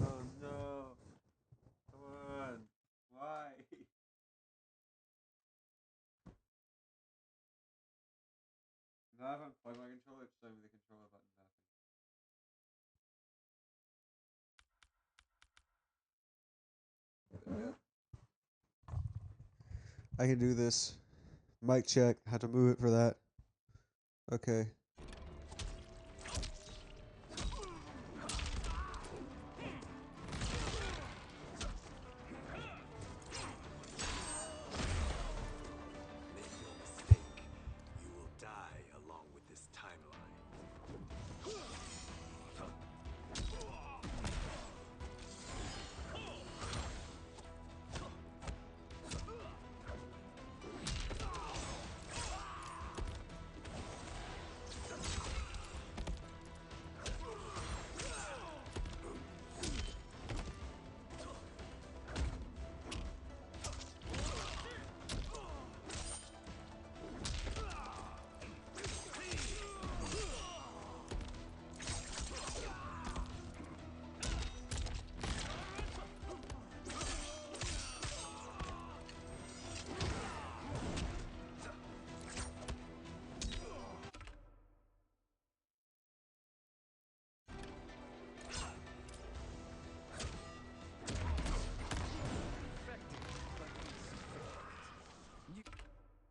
Oh no. Come on. Why? Now I haven't unplugged my controller, it's showing me the controller button mapping. I can do this. Mic check. Had to move it for that. Okay. Make no mistake, you will die along with this timeline.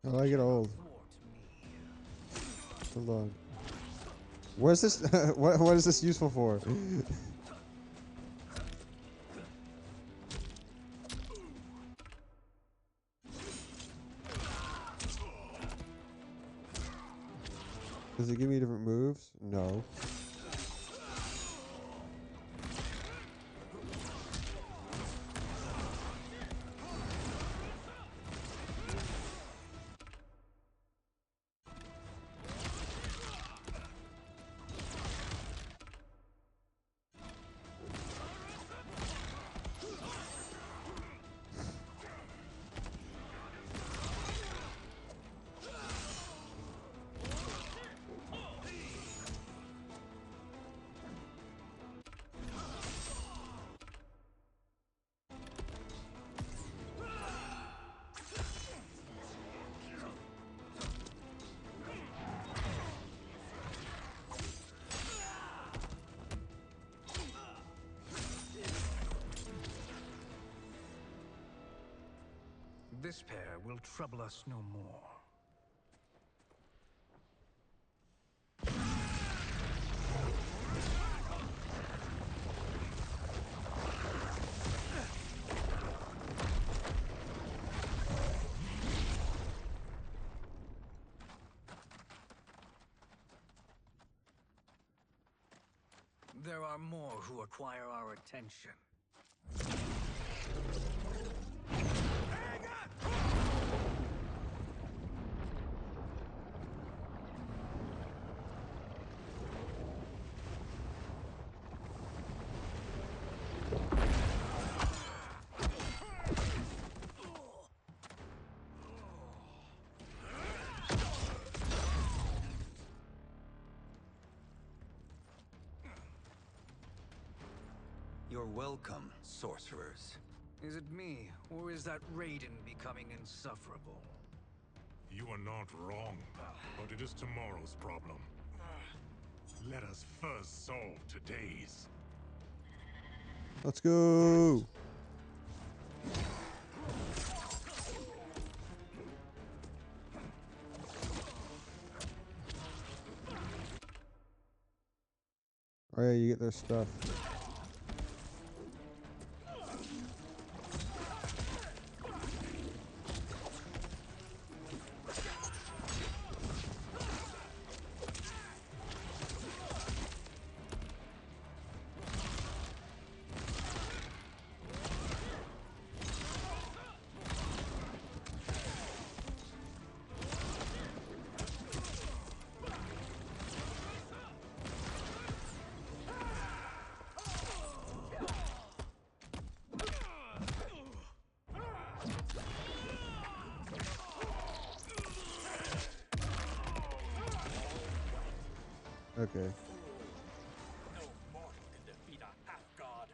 Oh, I get old. Hold on. Where's this? What is this useful for? Does it give me different moves? No. This pair will trouble us no more. There are more who acquire our attention. You're welcome, sorcerers. Is it me, or is that Raiden becoming insufferable? You are not wrong, but it is tomorrow's problem. Let us first solve today's. Let's go. Oh yeah, you get their stuff. Okay. No mortal can defeat a half-god.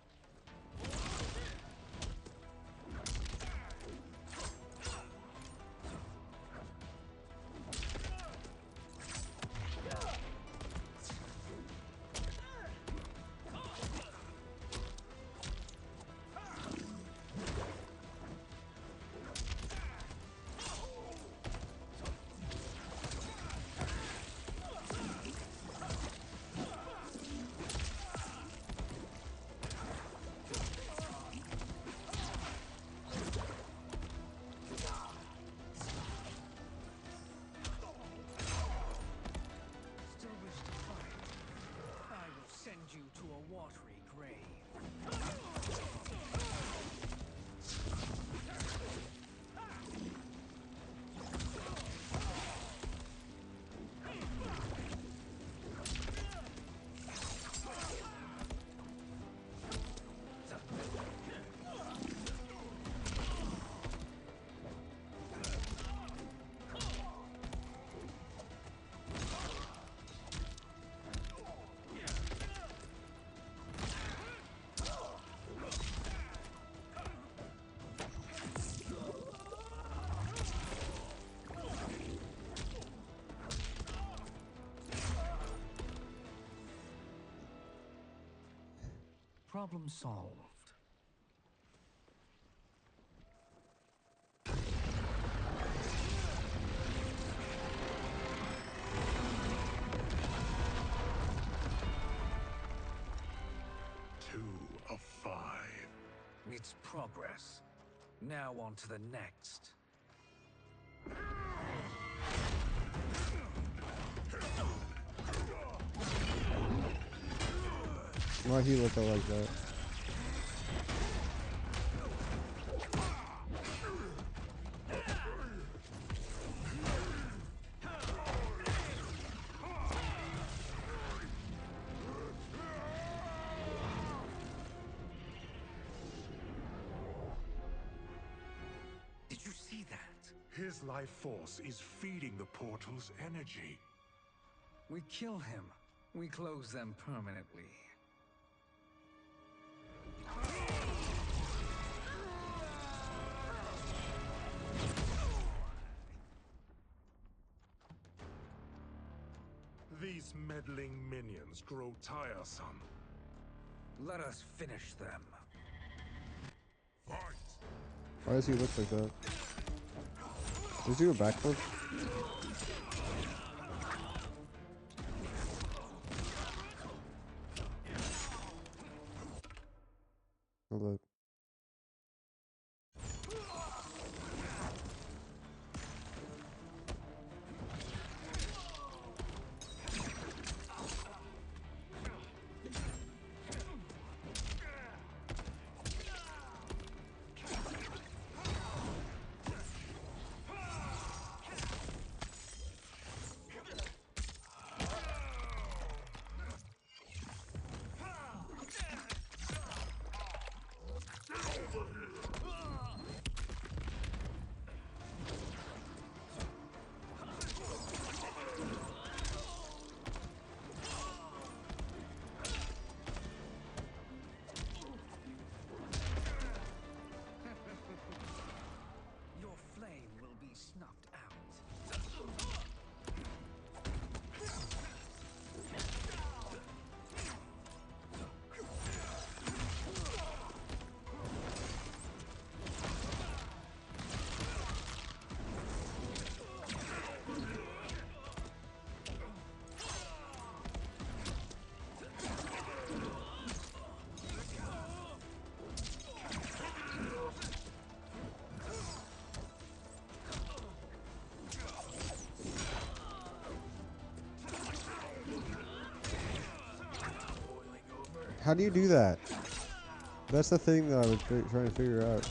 Still wish to fight? I will send you to a watery grave. Problem solved. progress. Now on to the next. Why he look like that? Did you see that? His life force is feeding the portal's energy. We kill him. We close them permanently. These meddling minions grow tiresome. Let us finish them. Fight! Why does he look like that? Does he do a backflip? Oh look. Your flame will be snuffed out. How do you do that? That's the thing that I was trying to figure out.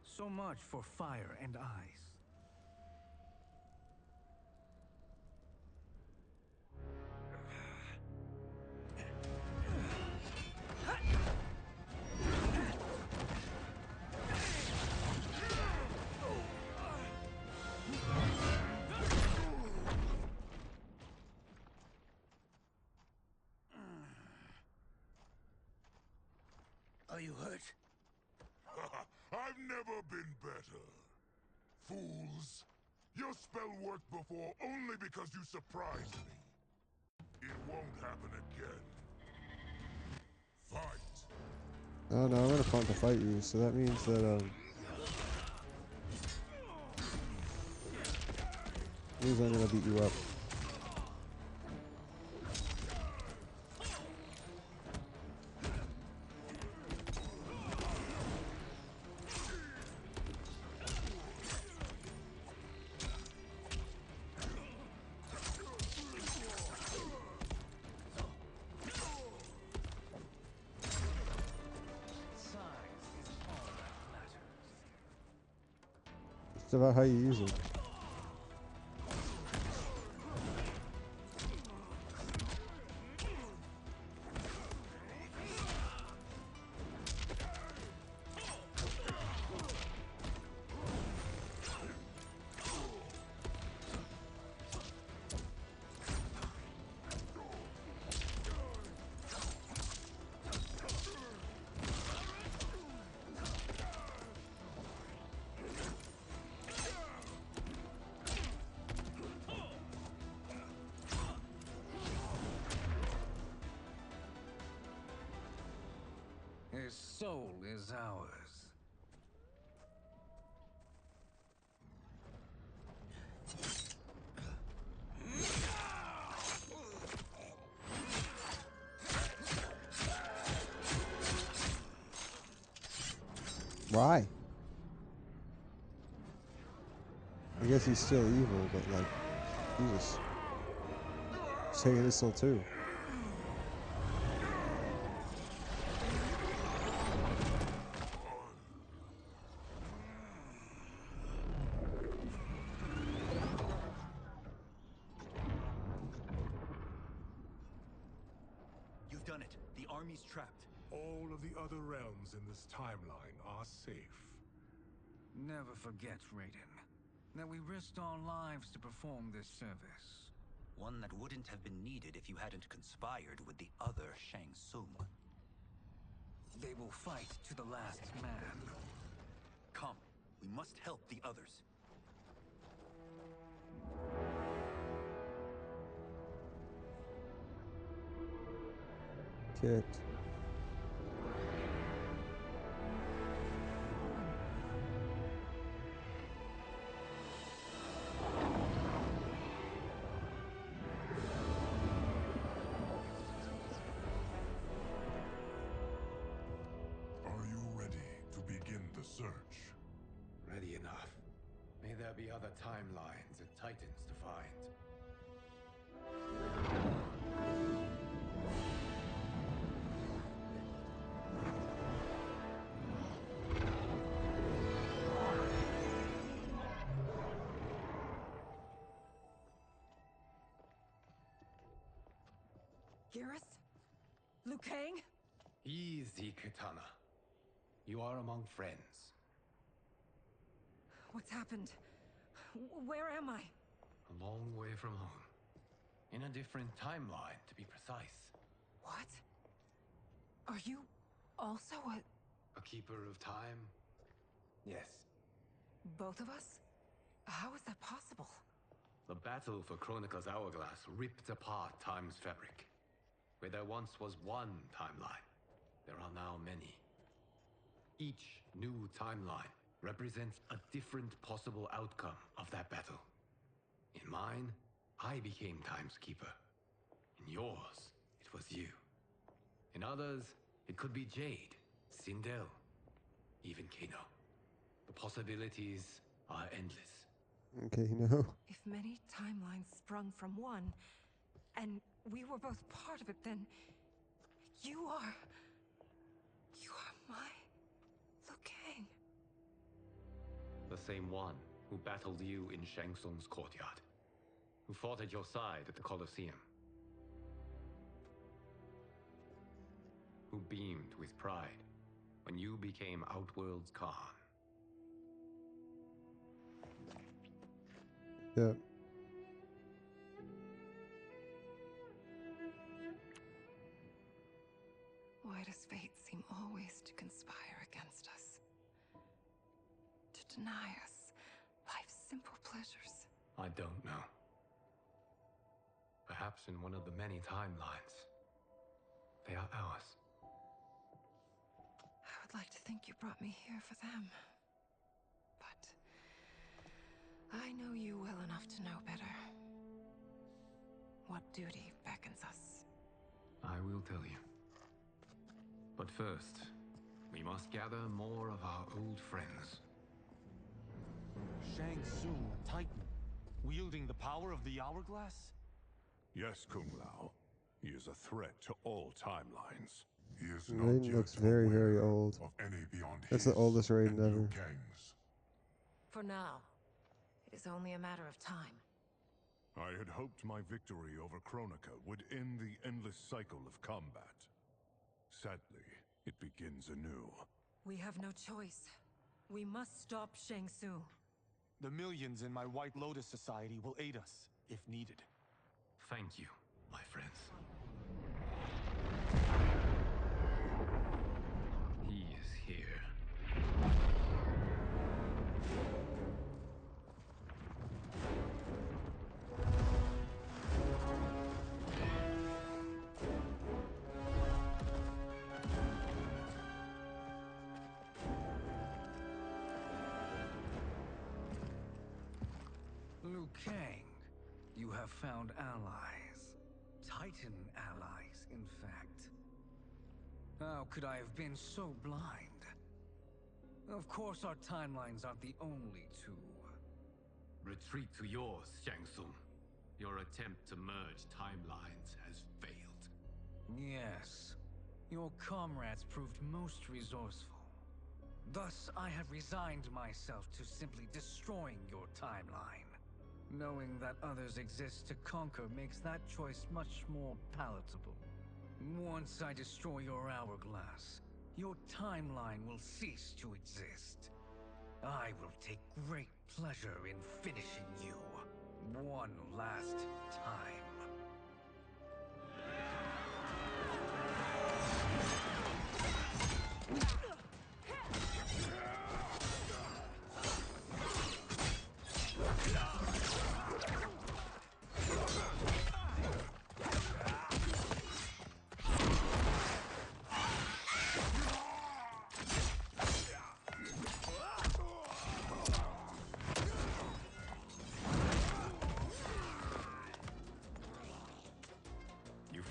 So much for fire and ice. Are you hurt? I've never been better. Fools. Your spell worked before only because you surprised me. It won't happen again. Fight. Oh no, I'm gonna prompt to fight you, so that means that means I'm gonna beat you up. It's about how you use it. His soul is ours. Why? I guess he's still evil, but like, Jesus. He's taking his soul too. You've done it. The army's trapped. All of the other realms in this timeline are safe. Never forget, Raiden, that we risked our lives to perform this service. One that wouldn't have been needed if you hadn't conspired with the other Shang Tsung. They will fight to the last man. Come, we must help the others. Kit. Are you ready to begin the search? Ready enough. May there be other timelines and titans to find. Garrus? Liu Kang? Easy, Katana. You are among friends. What's happened? Where am I? A long way from home. In a different timeline, to be precise. What? Are you also A keeper of time? Yes. both of us? How is that possible? The battle for Chronica's Hourglass ripped apart time's fabric. Where there once was one timeline, there are now many. Each new timeline represents a different possible outcome of that battle. In mine, I became Time's Keeper. In yours, it was you. In others, it could be Jade, Sindel, even Kano. The possibilities are endless. Okay, no. If many timelines sprung from one, and we were both part of it, then you are my Liu Kang. The same one who battled you in Shang Tsung's courtyard. Who fought at your side at the Colosseum. Who beamed with pride when you became Outworld's Khan. Yeah. Why does fate seem always to conspire against us? To deny us life's simple pleasures? I don't know. Perhaps in one of the many timelines, they are ours. I would like to think you brought me here for them. But I know you well enough to know better. What duty beckons us? I will tell you. But first, we must gather more of our old friends. Shang Tsung, a Titan, wielding the power of the Hourglass? Yes, Kung Lao. He is a threat to all timelines. He is not Raiden yet looks very, very aware old. of any beyond That's his the oldest Raiden and Liu ever. Kang's. For now, it is only a matter of time. I had hoped my victory over Kronika would end the endless cycle of combat. Sadly, it begins anew. We have no choice. We must stop Shang Tsung. The millions in my White Lotus Society will aid us, if needed. Thank you, my friends. He is here. Liu Kang, you have found allies. Titan allies, in fact. How could I have been so blind? Of course, our timelines aren't the only two. Retreat to yours, Shang Tsung. Your attempt to merge timelines has failed. Yes. Your comrades proved most resourceful. Thus, I have resigned myself to simply destroying your timeline. Knowing that others exist to conquer makes that choice much more palatable. Once I destroy your hourglass, your timeline will cease to exist. I will take great pleasure in finishing you one last time.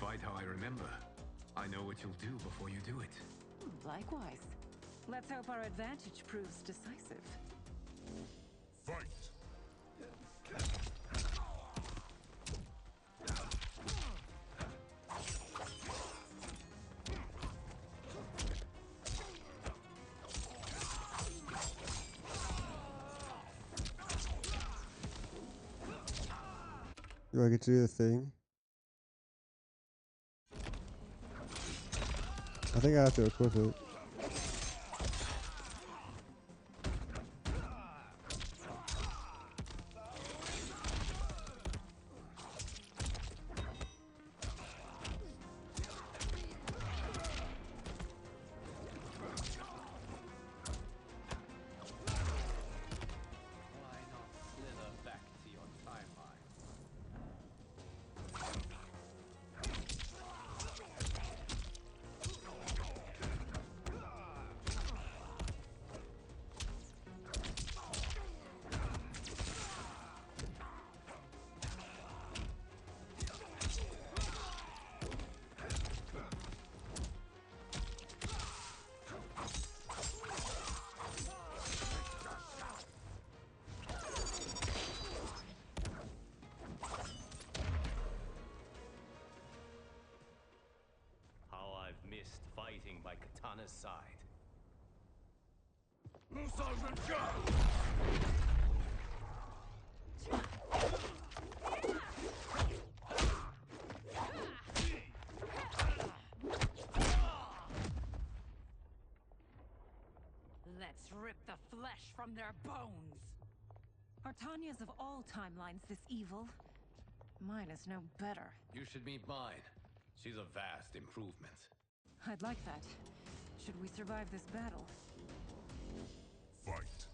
Fight how I remember. I know what you'll do before you do it. Likewise. Let's hope our advantage proves decisive. Fight! Do I get to do the thing? I think I have to equip it. Fighting by Katana's side. Let's rip the flesh from their bones. Are Tanya's of all timelines this evil? Mine is no better. You should meet mine. She's a vast improvement. I'd like that. Should we survive this battle? Fight.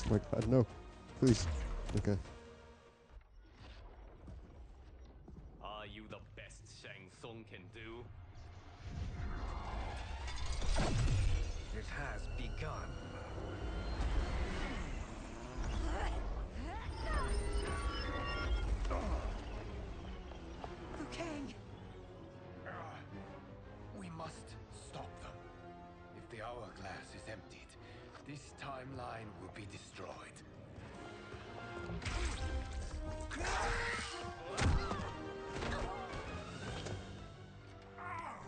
Oh my god, no. Please. Okay. Are you the best Shang Tsung can do? It has begun. This timeline will be destroyed.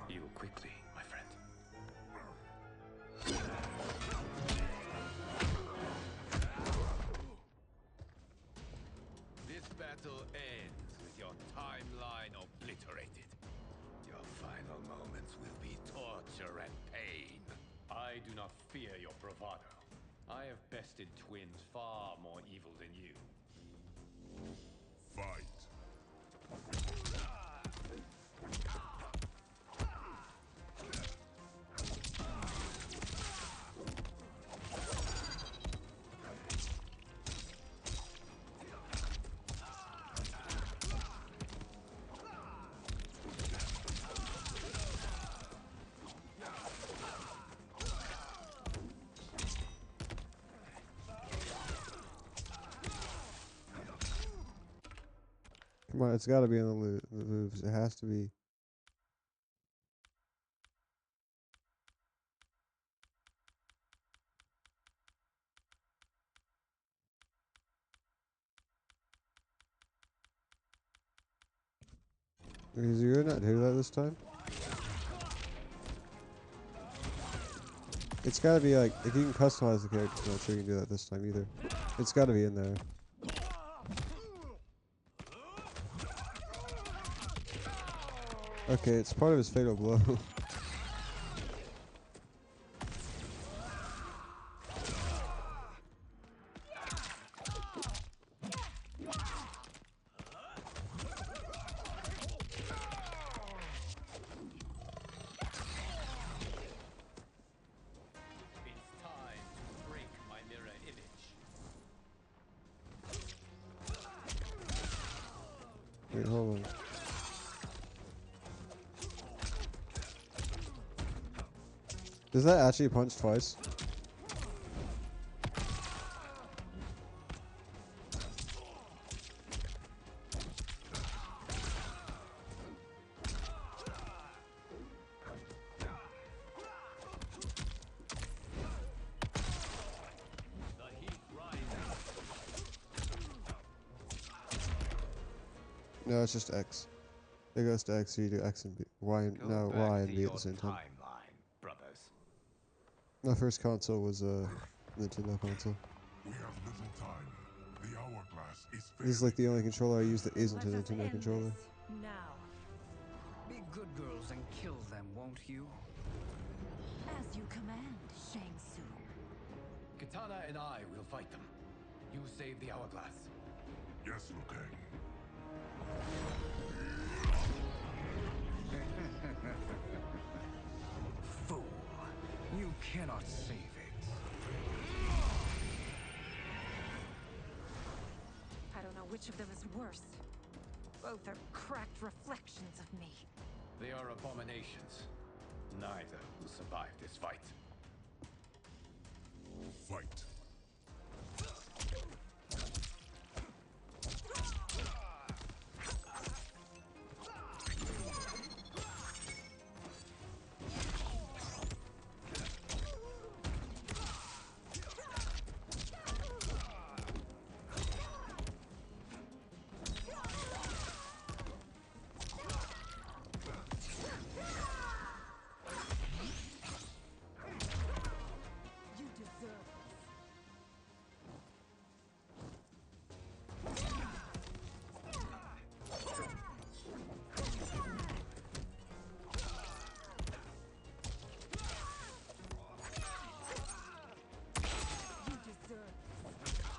Heal quickly, my friend. This battle ends with your timeline obliterated. Your final moments will be torture and pain. I do not fear your bravado. I have bested twins far more evil than you. Fight. Come on, it's got to be in the moves. It has to be. Is you not do that this time? It's got to be like, if you can customize the character, I'm not sure you can do that this time either. It's got to be in there. Okay, it's part of his fatal blow. It's time to break my mirror image. Wait, hold on. Does that actually punch twice? No, it's just X. It goes to X, so you do X and B. Y and no, Y and B at the same time. Timeline, brothers. My first console was a Nintendo console. We have little time. The hourglass is This is like the only controller I use that isn't a Nintendo controller. Now, Be good girls and kill them, won't you? as you command, Shang Tsung. Katana and I will fight them. You save the hourglass. Yes, Liu Kang. Fool. You cannot save it. I don't know which of them is worse. Both are cracked reflections of me. They are abominations. Neither will survive this fight. Fight. You deserve this. You deserve this.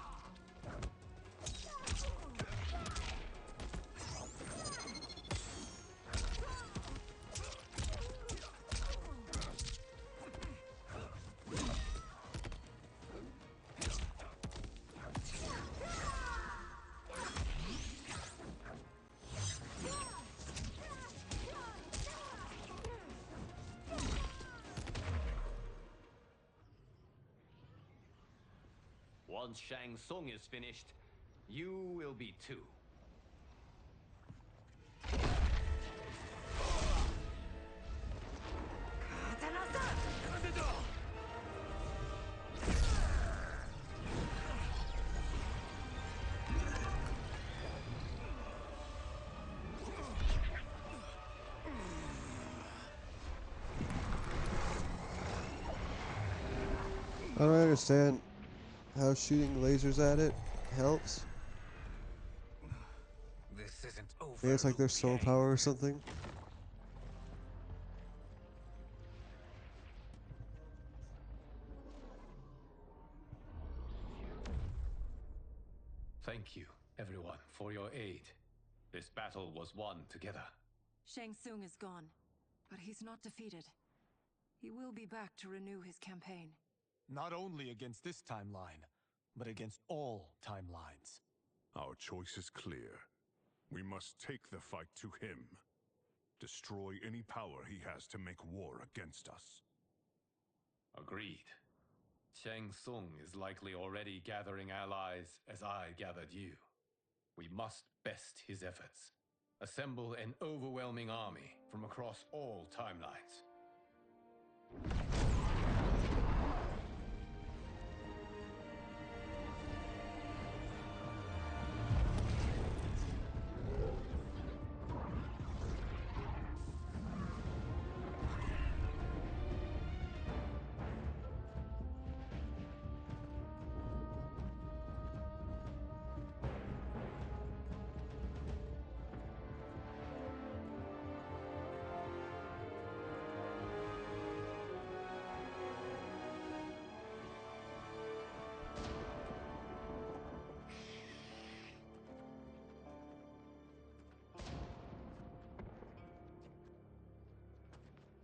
Once Shang Tsung is finished, you will be too. I don't understand how shooting lasers at it helps. This isn't over. Maybe it's like their soul power or something. Thank you, everyone, for your aid. This battle was won together. Shang Tsung is gone, but he's not defeated. He will be back to renew his campaign. Not only against this timeline, but against all timelines. Our choice is clear. We must take the fight to him. Destroy any power he has to make war against us. Agreed. Shang Tsung is likely already gathering allies as I gathered you. We must best his efforts. Assemble an overwhelming army from across all timelines.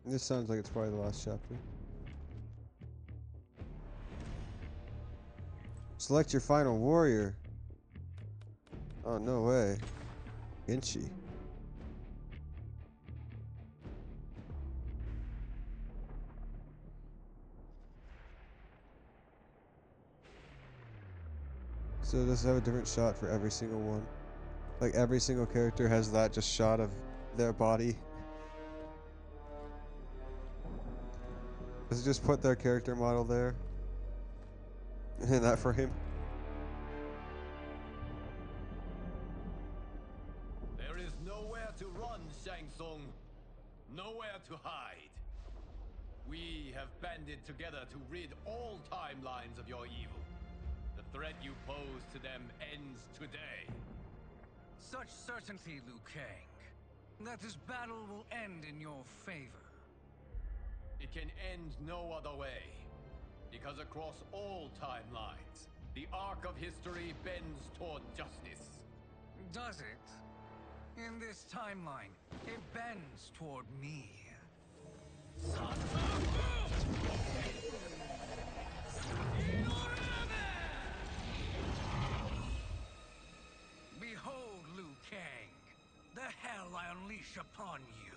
This sounds like it's probably the last chapter. Select your final warrior. Oh, no way. Genshi. So does it have a different shot for every single one? Like every single character has that just shot of their body? Does it just put their character model there? In that frame? There is nowhere to run, Shang Tsung. Nowhere to hide. We have banded together to rid all timelines of your evil. The threat you pose to them ends today. Such certainty, Liu Kang, that this battle will end in your favor. It can end no other way. Because across all timelines, the arc of history bends toward justice. Does it? In this timeline, it bends toward me. Behold, Liu Kang, the hell I unleash upon you.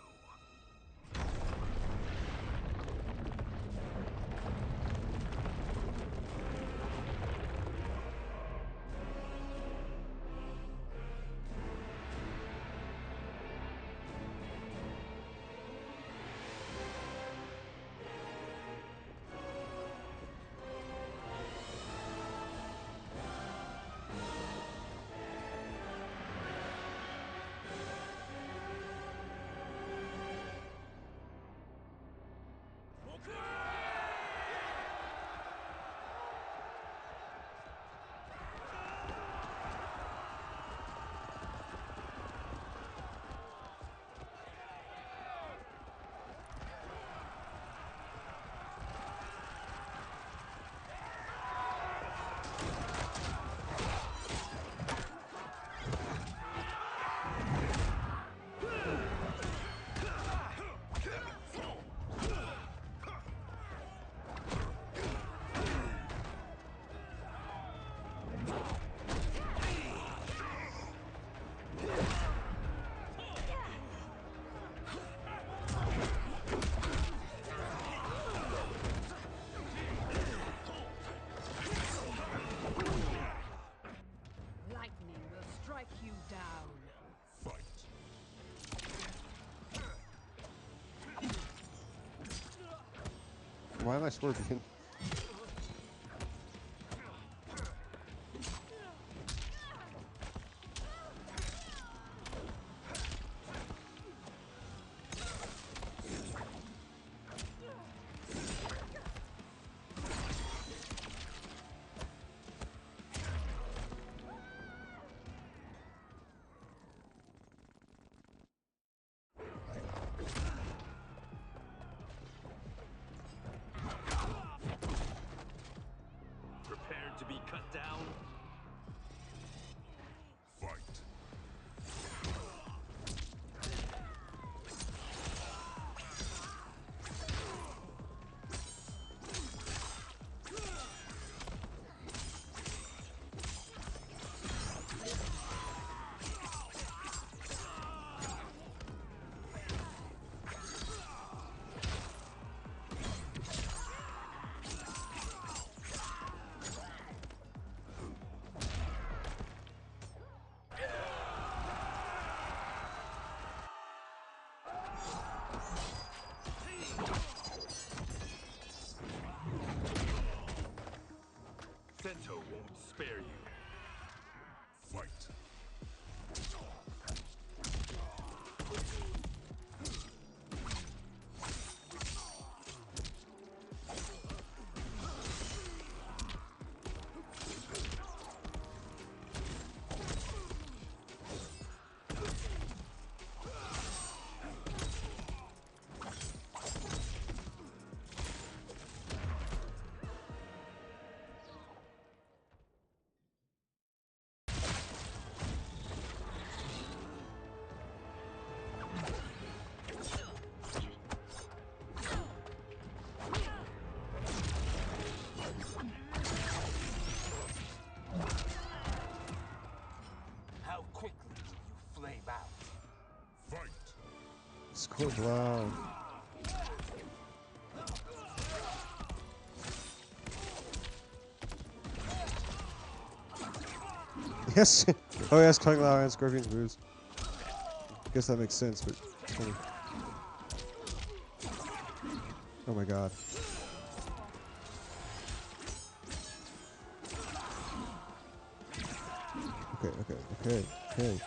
Lightning will strike you down. Why am I Scorpion? be cut down? Fight. Sento won't spare you. Fight. How quickly will you flame out? Fight. Squid loud. Yes. Oh yes, Kung Lao and Scorpion's moves. Guess that makes sense, but it's funny. Oh my god. Okay.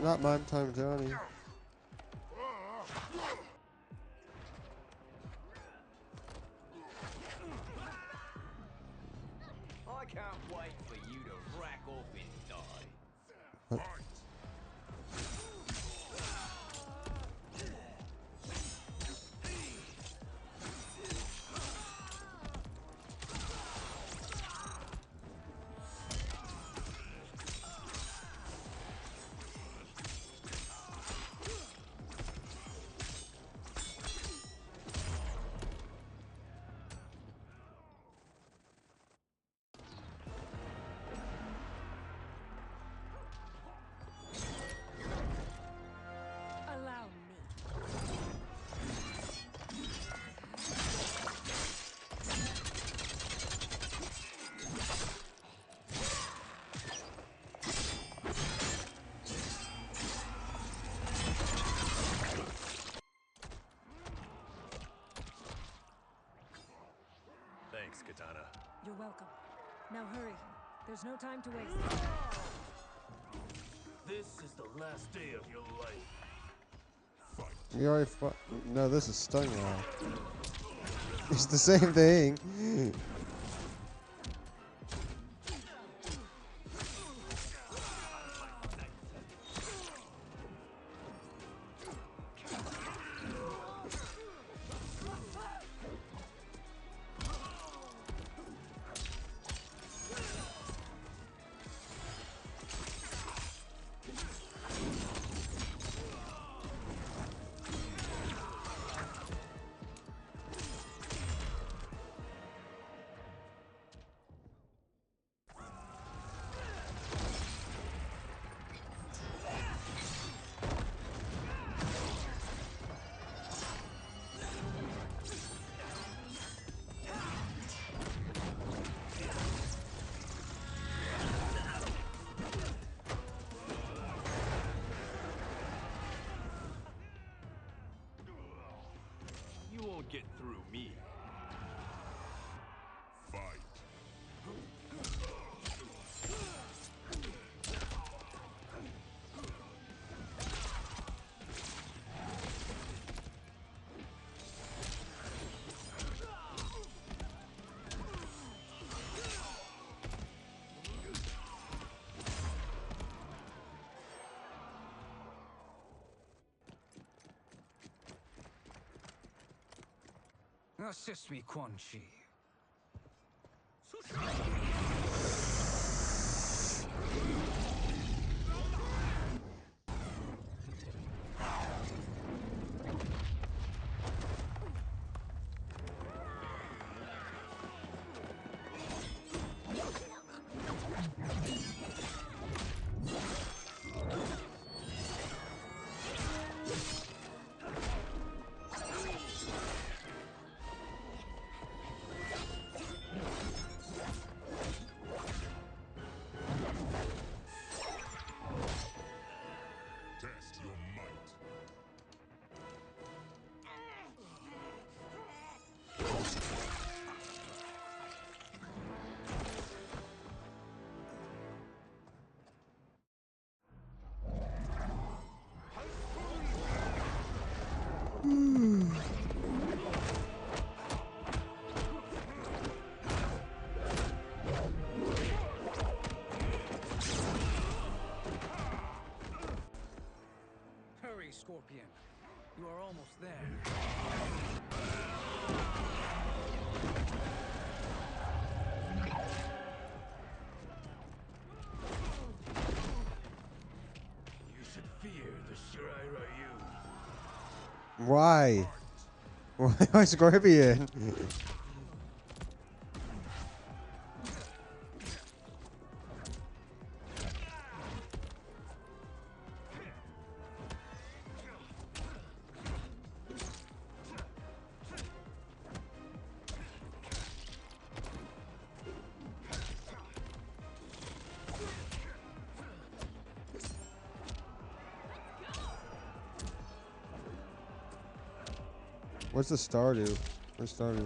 Not mime time, Johnny. I can't wait for you to rack off and die. What? Allow me. Thanks, Katana. You're welcome. Now hurry. There's no time to waste. This is the last day of your life. We already no, this is Stung Lao. It's the same thing. get through me. Fight. Assist me, Quan Chi. Test your might. Hurry, Scorpion. You are almost there. You should fear the Shirai Ryu. Why? Why Scorpion? What's the star do? Where's star do?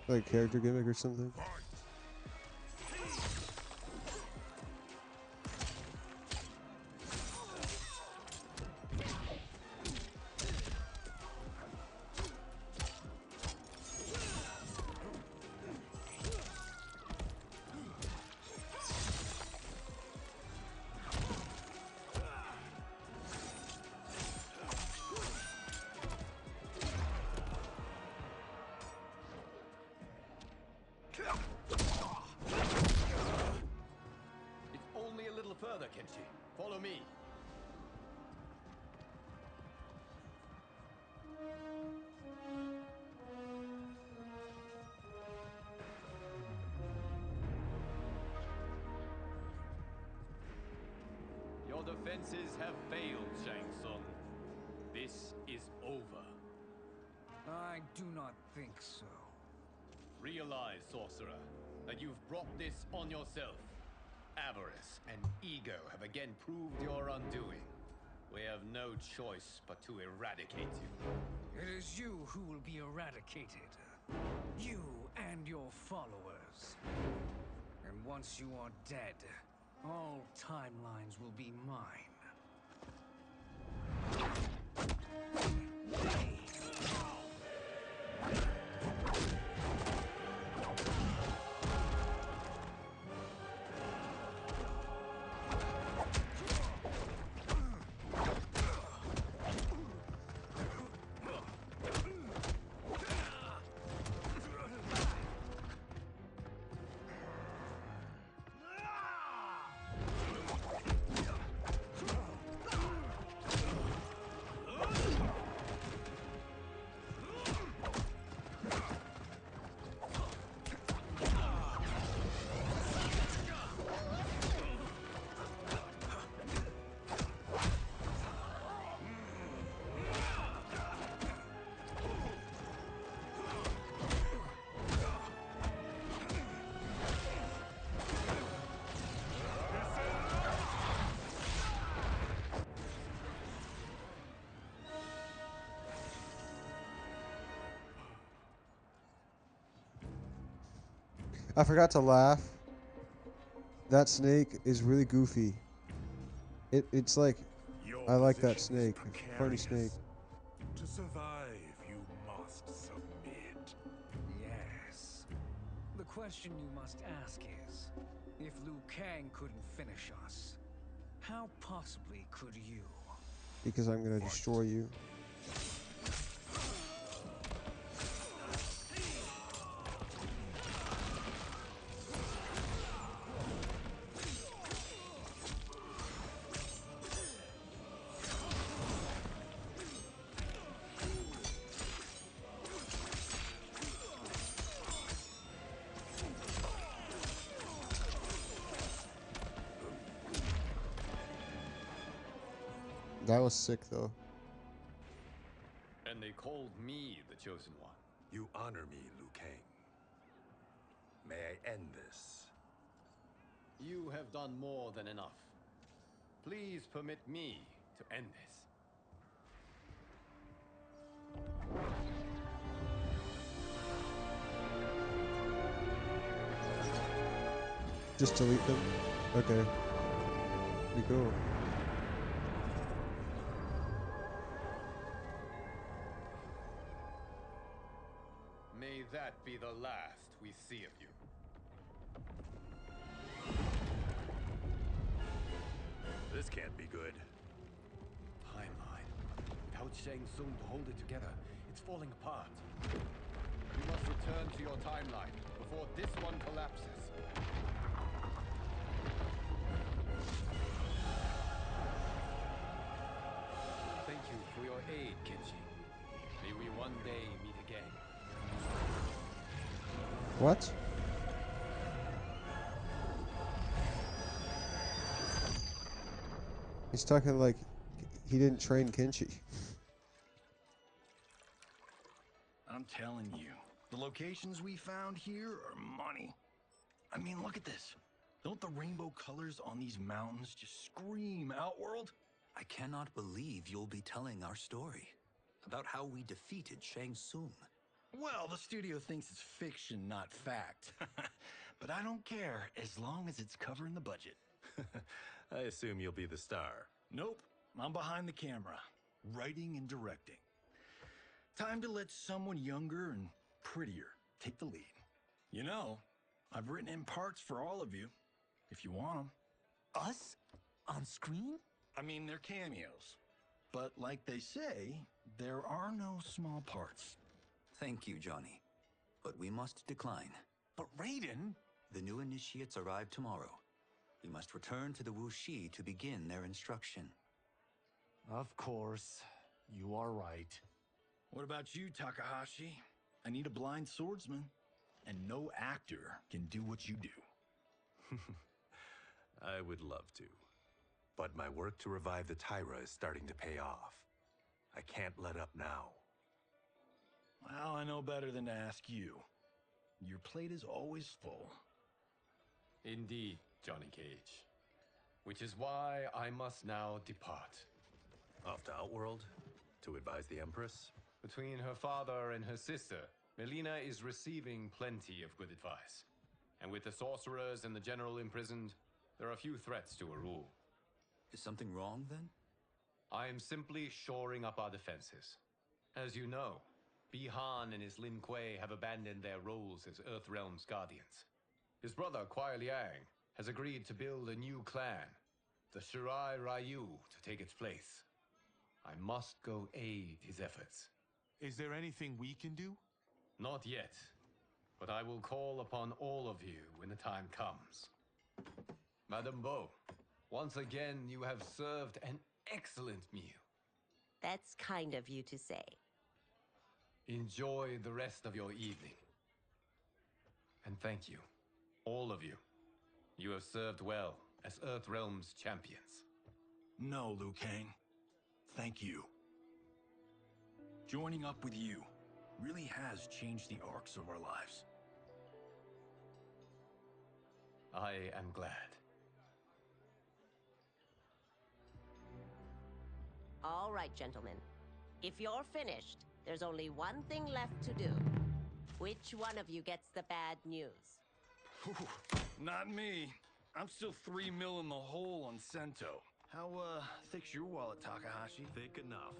Like character gimmick or something? It's only a little further, Kenshi. Follow me. Your defenses have failed, Shang Tsung. This is over. I do not think so. Realize, sorcerer, that you've brought this on yourself. Avarice and ego have again proved your undoing. We have no choice but to eradicate you. It is you who will be eradicated. You and your followers. And once you are dead, all timelines will be mine. I forgot to laugh. That snake is really goofy. It's like, Your I like that position is snake. Funny snake. To survive, you must submit. Yes. The question you must ask is, if Liu Kang couldn't finish us, how possibly could you? Because I'm gonna destroy you. That was sick though. And they called me the Chosen One. You honor me, Liu Kang. May I end this? You have done more than enough. Please permit me to end this. Just delete them? Okay. Pretty cool. May that be the last we see of you. This can't be good. Timeline. Without Shang Tsung to hold it together, it's falling apart. You must return to your timeline before this one collapses. Thank you for your aid, Kenshi. May we one day meet again. What? He's talking like he didn't train Kenshi. I'm telling you, the locations we found here are money. I mean, look at this. Don't the rainbow colors on these mountains just scream Outworld? I cannot believe you'll be telling our story about how we defeated Shang Tsung. Well, the studio thinks it's fiction, not fact. But I don't care, as long as it's covering the budget. I assume you'll be the star. Nope, I'm behind the camera, writing and directing. Time to let someone younger and prettier take the lead. You know, I've written in parts for all of you, if you want them. Us? On screen? I mean, they're cameos. But like they say, there are no small parts. Thank you, Johnny. But we must decline. But Raiden? The new initiates arrive tomorrow. We must return to the Wuxi to begin their instruction. Of course. You are right. What about you, Takahashi? I need a blind swordsman. And no actor can do what you do. I would love to. But my work to revive the Tyra is starting to pay off. I can't let up now. Well, I know better than to ask you. Your plate is always full. Indeed, Johnny Cage. Which is why I must now depart. Off to Outworld? To advise the Empress? Between her father and her sister, Melina is receiving plenty of good advice. And with the sorcerers and the general imprisoned, there are few threats to a rule. Is something wrong, then? I am simply shoring up our defenses. As you know, Bi-Han and his Lin Kuei have abandoned their roles as Earthrealm's guardians. His brother, Kuai Liang, has agreed to build a new clan, the Shirai Ryu, to take its place. I must go aid his efforts. Is there anything we can do? Not yet, but I will call upon all of you when the time comes. Madame Bo, once again you have served an excellent meal. That's kind of you to say. Enjoy the rest of your evening. And thank you, all of you. You have served well as Earthrealm's champions. No, Liu Kang. Thank you. Joining up with you really has changed the arcs of our lives. I am glad. All right, gentlemen. If you're finished, there's only one thing left to do. Which one of you gets the bad news? Not me. I'm still 3 mil in the hole on Sento. How, thick's your wallet, Takahashi? Thick enough.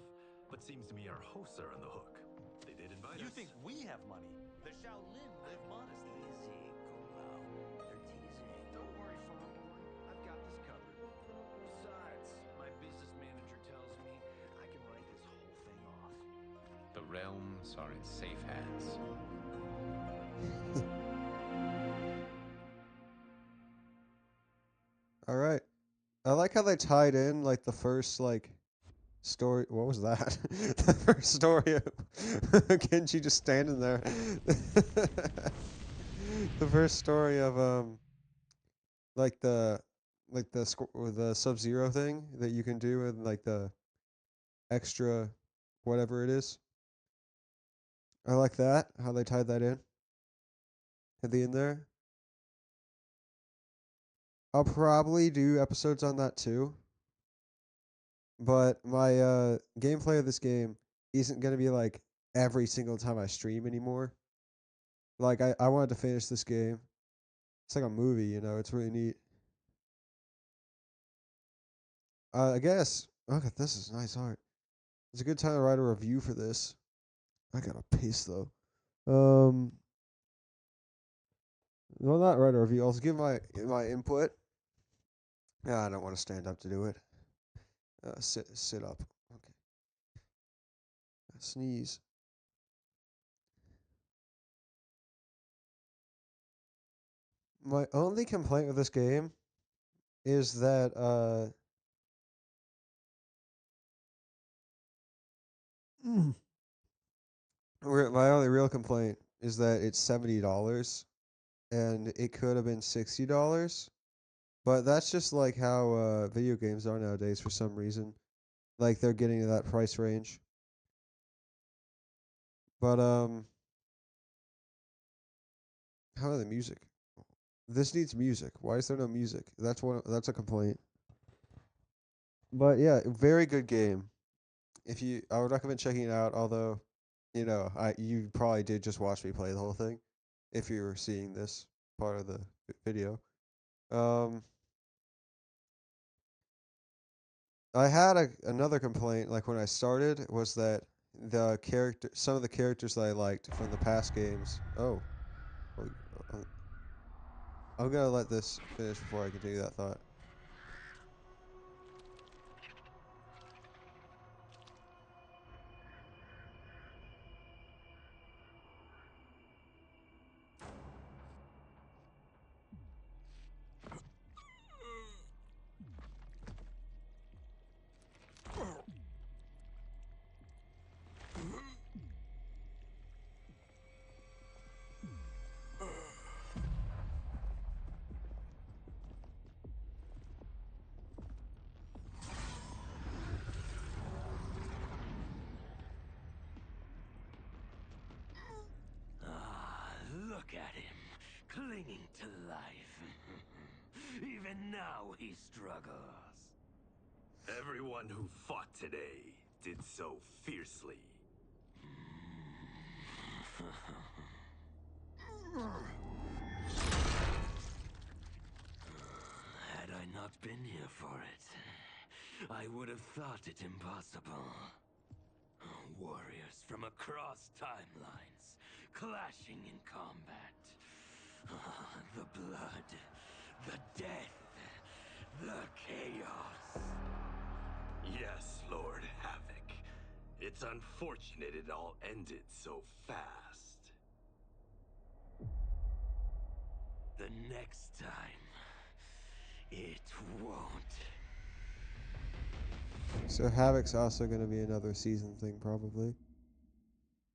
But seems to me our hosts are on the hook. They did invite You us. think we have money? The Shaolin live modestly. Easy, Kung They're teasing. Don't worry, farm boy. I've got this covered. Besides, my business manager tells me I can write this whole thing off. The realms are in safe hands. All right. I like how they tied in like the first like story. What was that? The first story of Kenji just standing there. The first story of like the the Sub-Zero thing that you can do with like the extra whatever it is. I like that how they tied that in at the end there. I'll probably do episodes on that too. But my gameplay of this game isn't going to be like every single time I stream anymore. Like I wanted to finish this game. It's like a movie, you know, it's really neat. I guess okay, this is nice art. It's a good time to write a review for this. I gotta piss though. Well, not write a review. I'll give my input. I don't want to stand up to do it. Sit up. Okay. Sneeze. My only complaint with this game is that my only real complaint is that it's $70 and it could have been $60. But that's just like how video games are nowadays for some reason. Like they're getting to that price range. But how are the music? This needs music. Why is there no music? That's a complaint. But yeah, very good game. I would recommend checking it out, although you know, you probably did just watch me play the whole thing if you were seeing this part of the video. I had another complaint, like when I started, was that some of the characters that I liked from the past games. Oh, I'm gonna let this finish before I continue that thought. Look at him, clinging to life. Even now he struggles. Everyone who fought today did so fiercely. Had I not been here for it, I would have thought it impossible. Warriors from across timelines, clashing in combat. The blood, the death, the chaos. Yes, Lord Havoc. It's unfortunate it all ended so fast. The next time, it won't. So Havoc's also going to be another season thing, probably.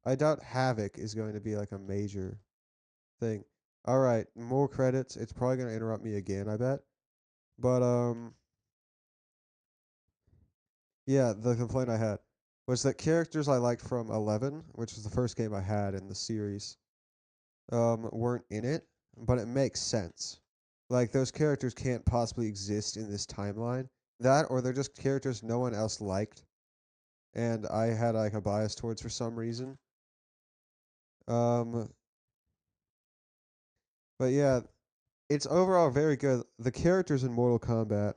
I doubt Havoc is going to be like a major thing. All right, more credits. It's probably going to interrupt me again, I bet. But yeah, the complaint I had was that characters I liked from 11, which was the first game I had in the series, weren't in it, but it makes sense. Like those characters can't possibly exist in this timeline. That or they're just characters no one else liked, and I had like a bias towards for some reason. But yeah, it's overall very good. The characters in Mortal Kombat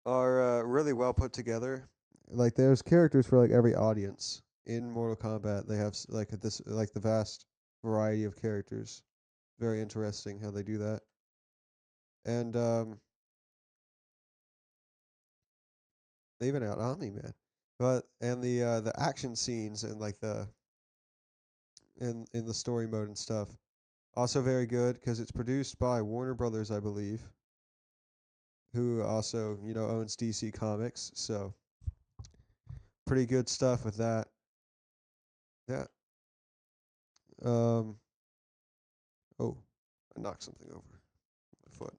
are really well put together. Like there's characters for like every audience in Mortal Kombat. They have like the vast variety of characters. Very interesting how they do that. And they even out Omni-Man. But and the action scenes and like the in the story mode and stuff also very good because it's produced by Warner Brothers, I believe, who also, you know, owns DC Comics. So pretty good stuff with that. Yeah. Um oh, I knocked something over my foot.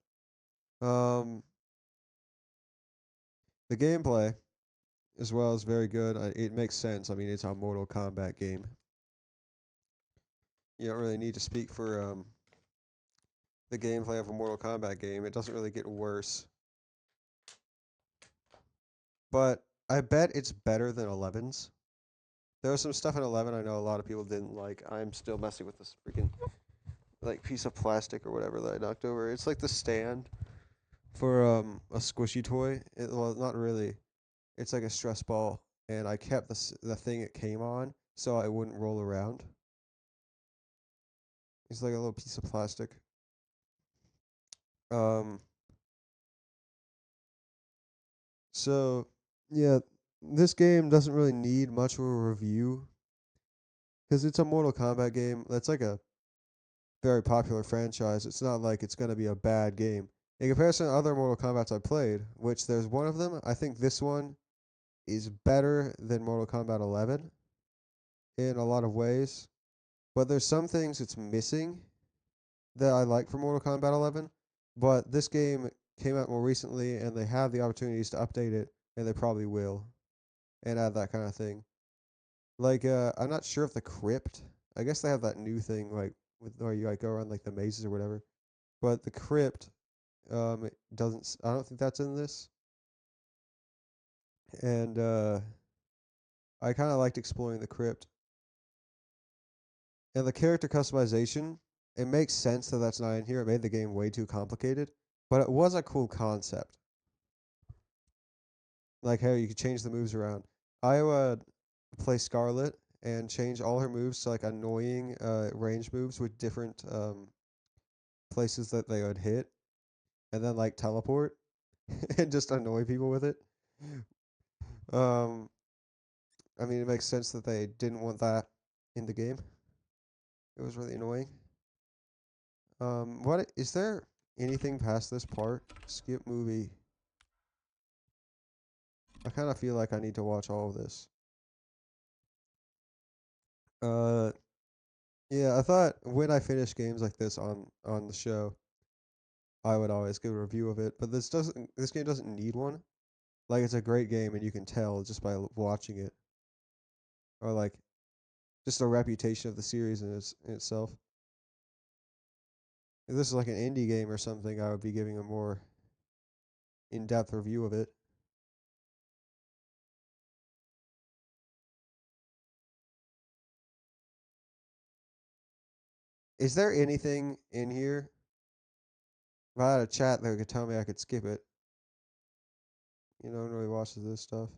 The gameplay as well is very good. It makes sense. I mean, it's a Mortal Kombat game. You don't really need to speak for the gameplay of a Mortal Kombat game. It doesn't really get worse. But I bet it's better than 11's. There was some stuff in 11 I know a lot of people didn't like. I'm still messing with this freaking like piece of plastic or whatever that I knocked over. It's like the stand for a squishy toy. Well, not really. It's like a stress ball, and I kept the thing it came on so it wouldn't roll around. It's like a little piece of plastic. So yeah, this game doesn't really need much of a review because it's a Mortal Kombat game. That's like a very popular franchise. It's not like it's gonna be a bad game. In comparison to other Mortal Kombats I played, which there's one of them, I think this one is better than Mortal Kombat 11 in a lot of ways. But there's some things it's missing that I like from Mortal Kombat 11. But this game came out more recently, and they have the opportunities to update it, and they probably will, and add that kind of thing. Like, I'm not sure if the crypt. I guess they have that new thing, like with where you like go around like the mazes or whatever. But the crypt, it doesn't. I don't think that's in this. And I kind of liked exploring the crypt. And the character customization, it makes sense that that's not in here. It made the game way too complicated, but it was a cool concept. Like how you could change the moves around. I would play Scarlet and change all her moves to like annoying range moves with different places that they would hit, and then like teleport and just annoy people with it. Um, I mean, it makes sense that they didn't want that in the game. It was really annoying. What is there anything past this part? Skip movie. I kind of feel like I need to watch all of this. Yeah, I thought when I finish games like this on the show, I would always give a review of it. But this game doesn't need one. Like it's a great game, and you can tell just by watching it, or like just the reputation of the series in itself. If this is like an indie game or something, I would be giving a more in-depth review of it. Is there anything in here? If I had a chat that could tell me I could skip it. You know, no one really watches this stuff.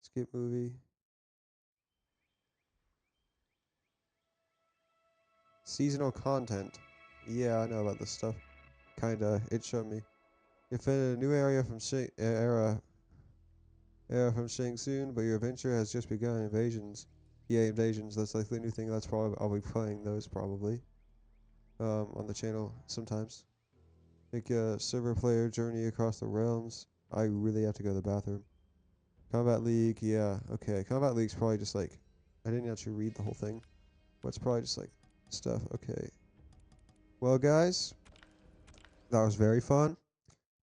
Skip movie. Seasonal content. Yeah, I know about this stuff. Kinda. It showed me. If in a new area from era from Shang soon, but your adventure has just begun. Invasions. Yeah, invasions. That's like the new thing. That's probably I'll be playing those probably. On the channel sometimes. Take a server player journey across the realms. I really have to go to the bathroom. Combat League, yeah, okay. Combat League's probably just like I didn't actually read the whole thing. But it's probably just like stuff. Okay. Well, guys, that was very fun.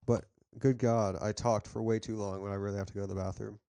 But good God, I talked for way too long when I really have to go to the bathroom.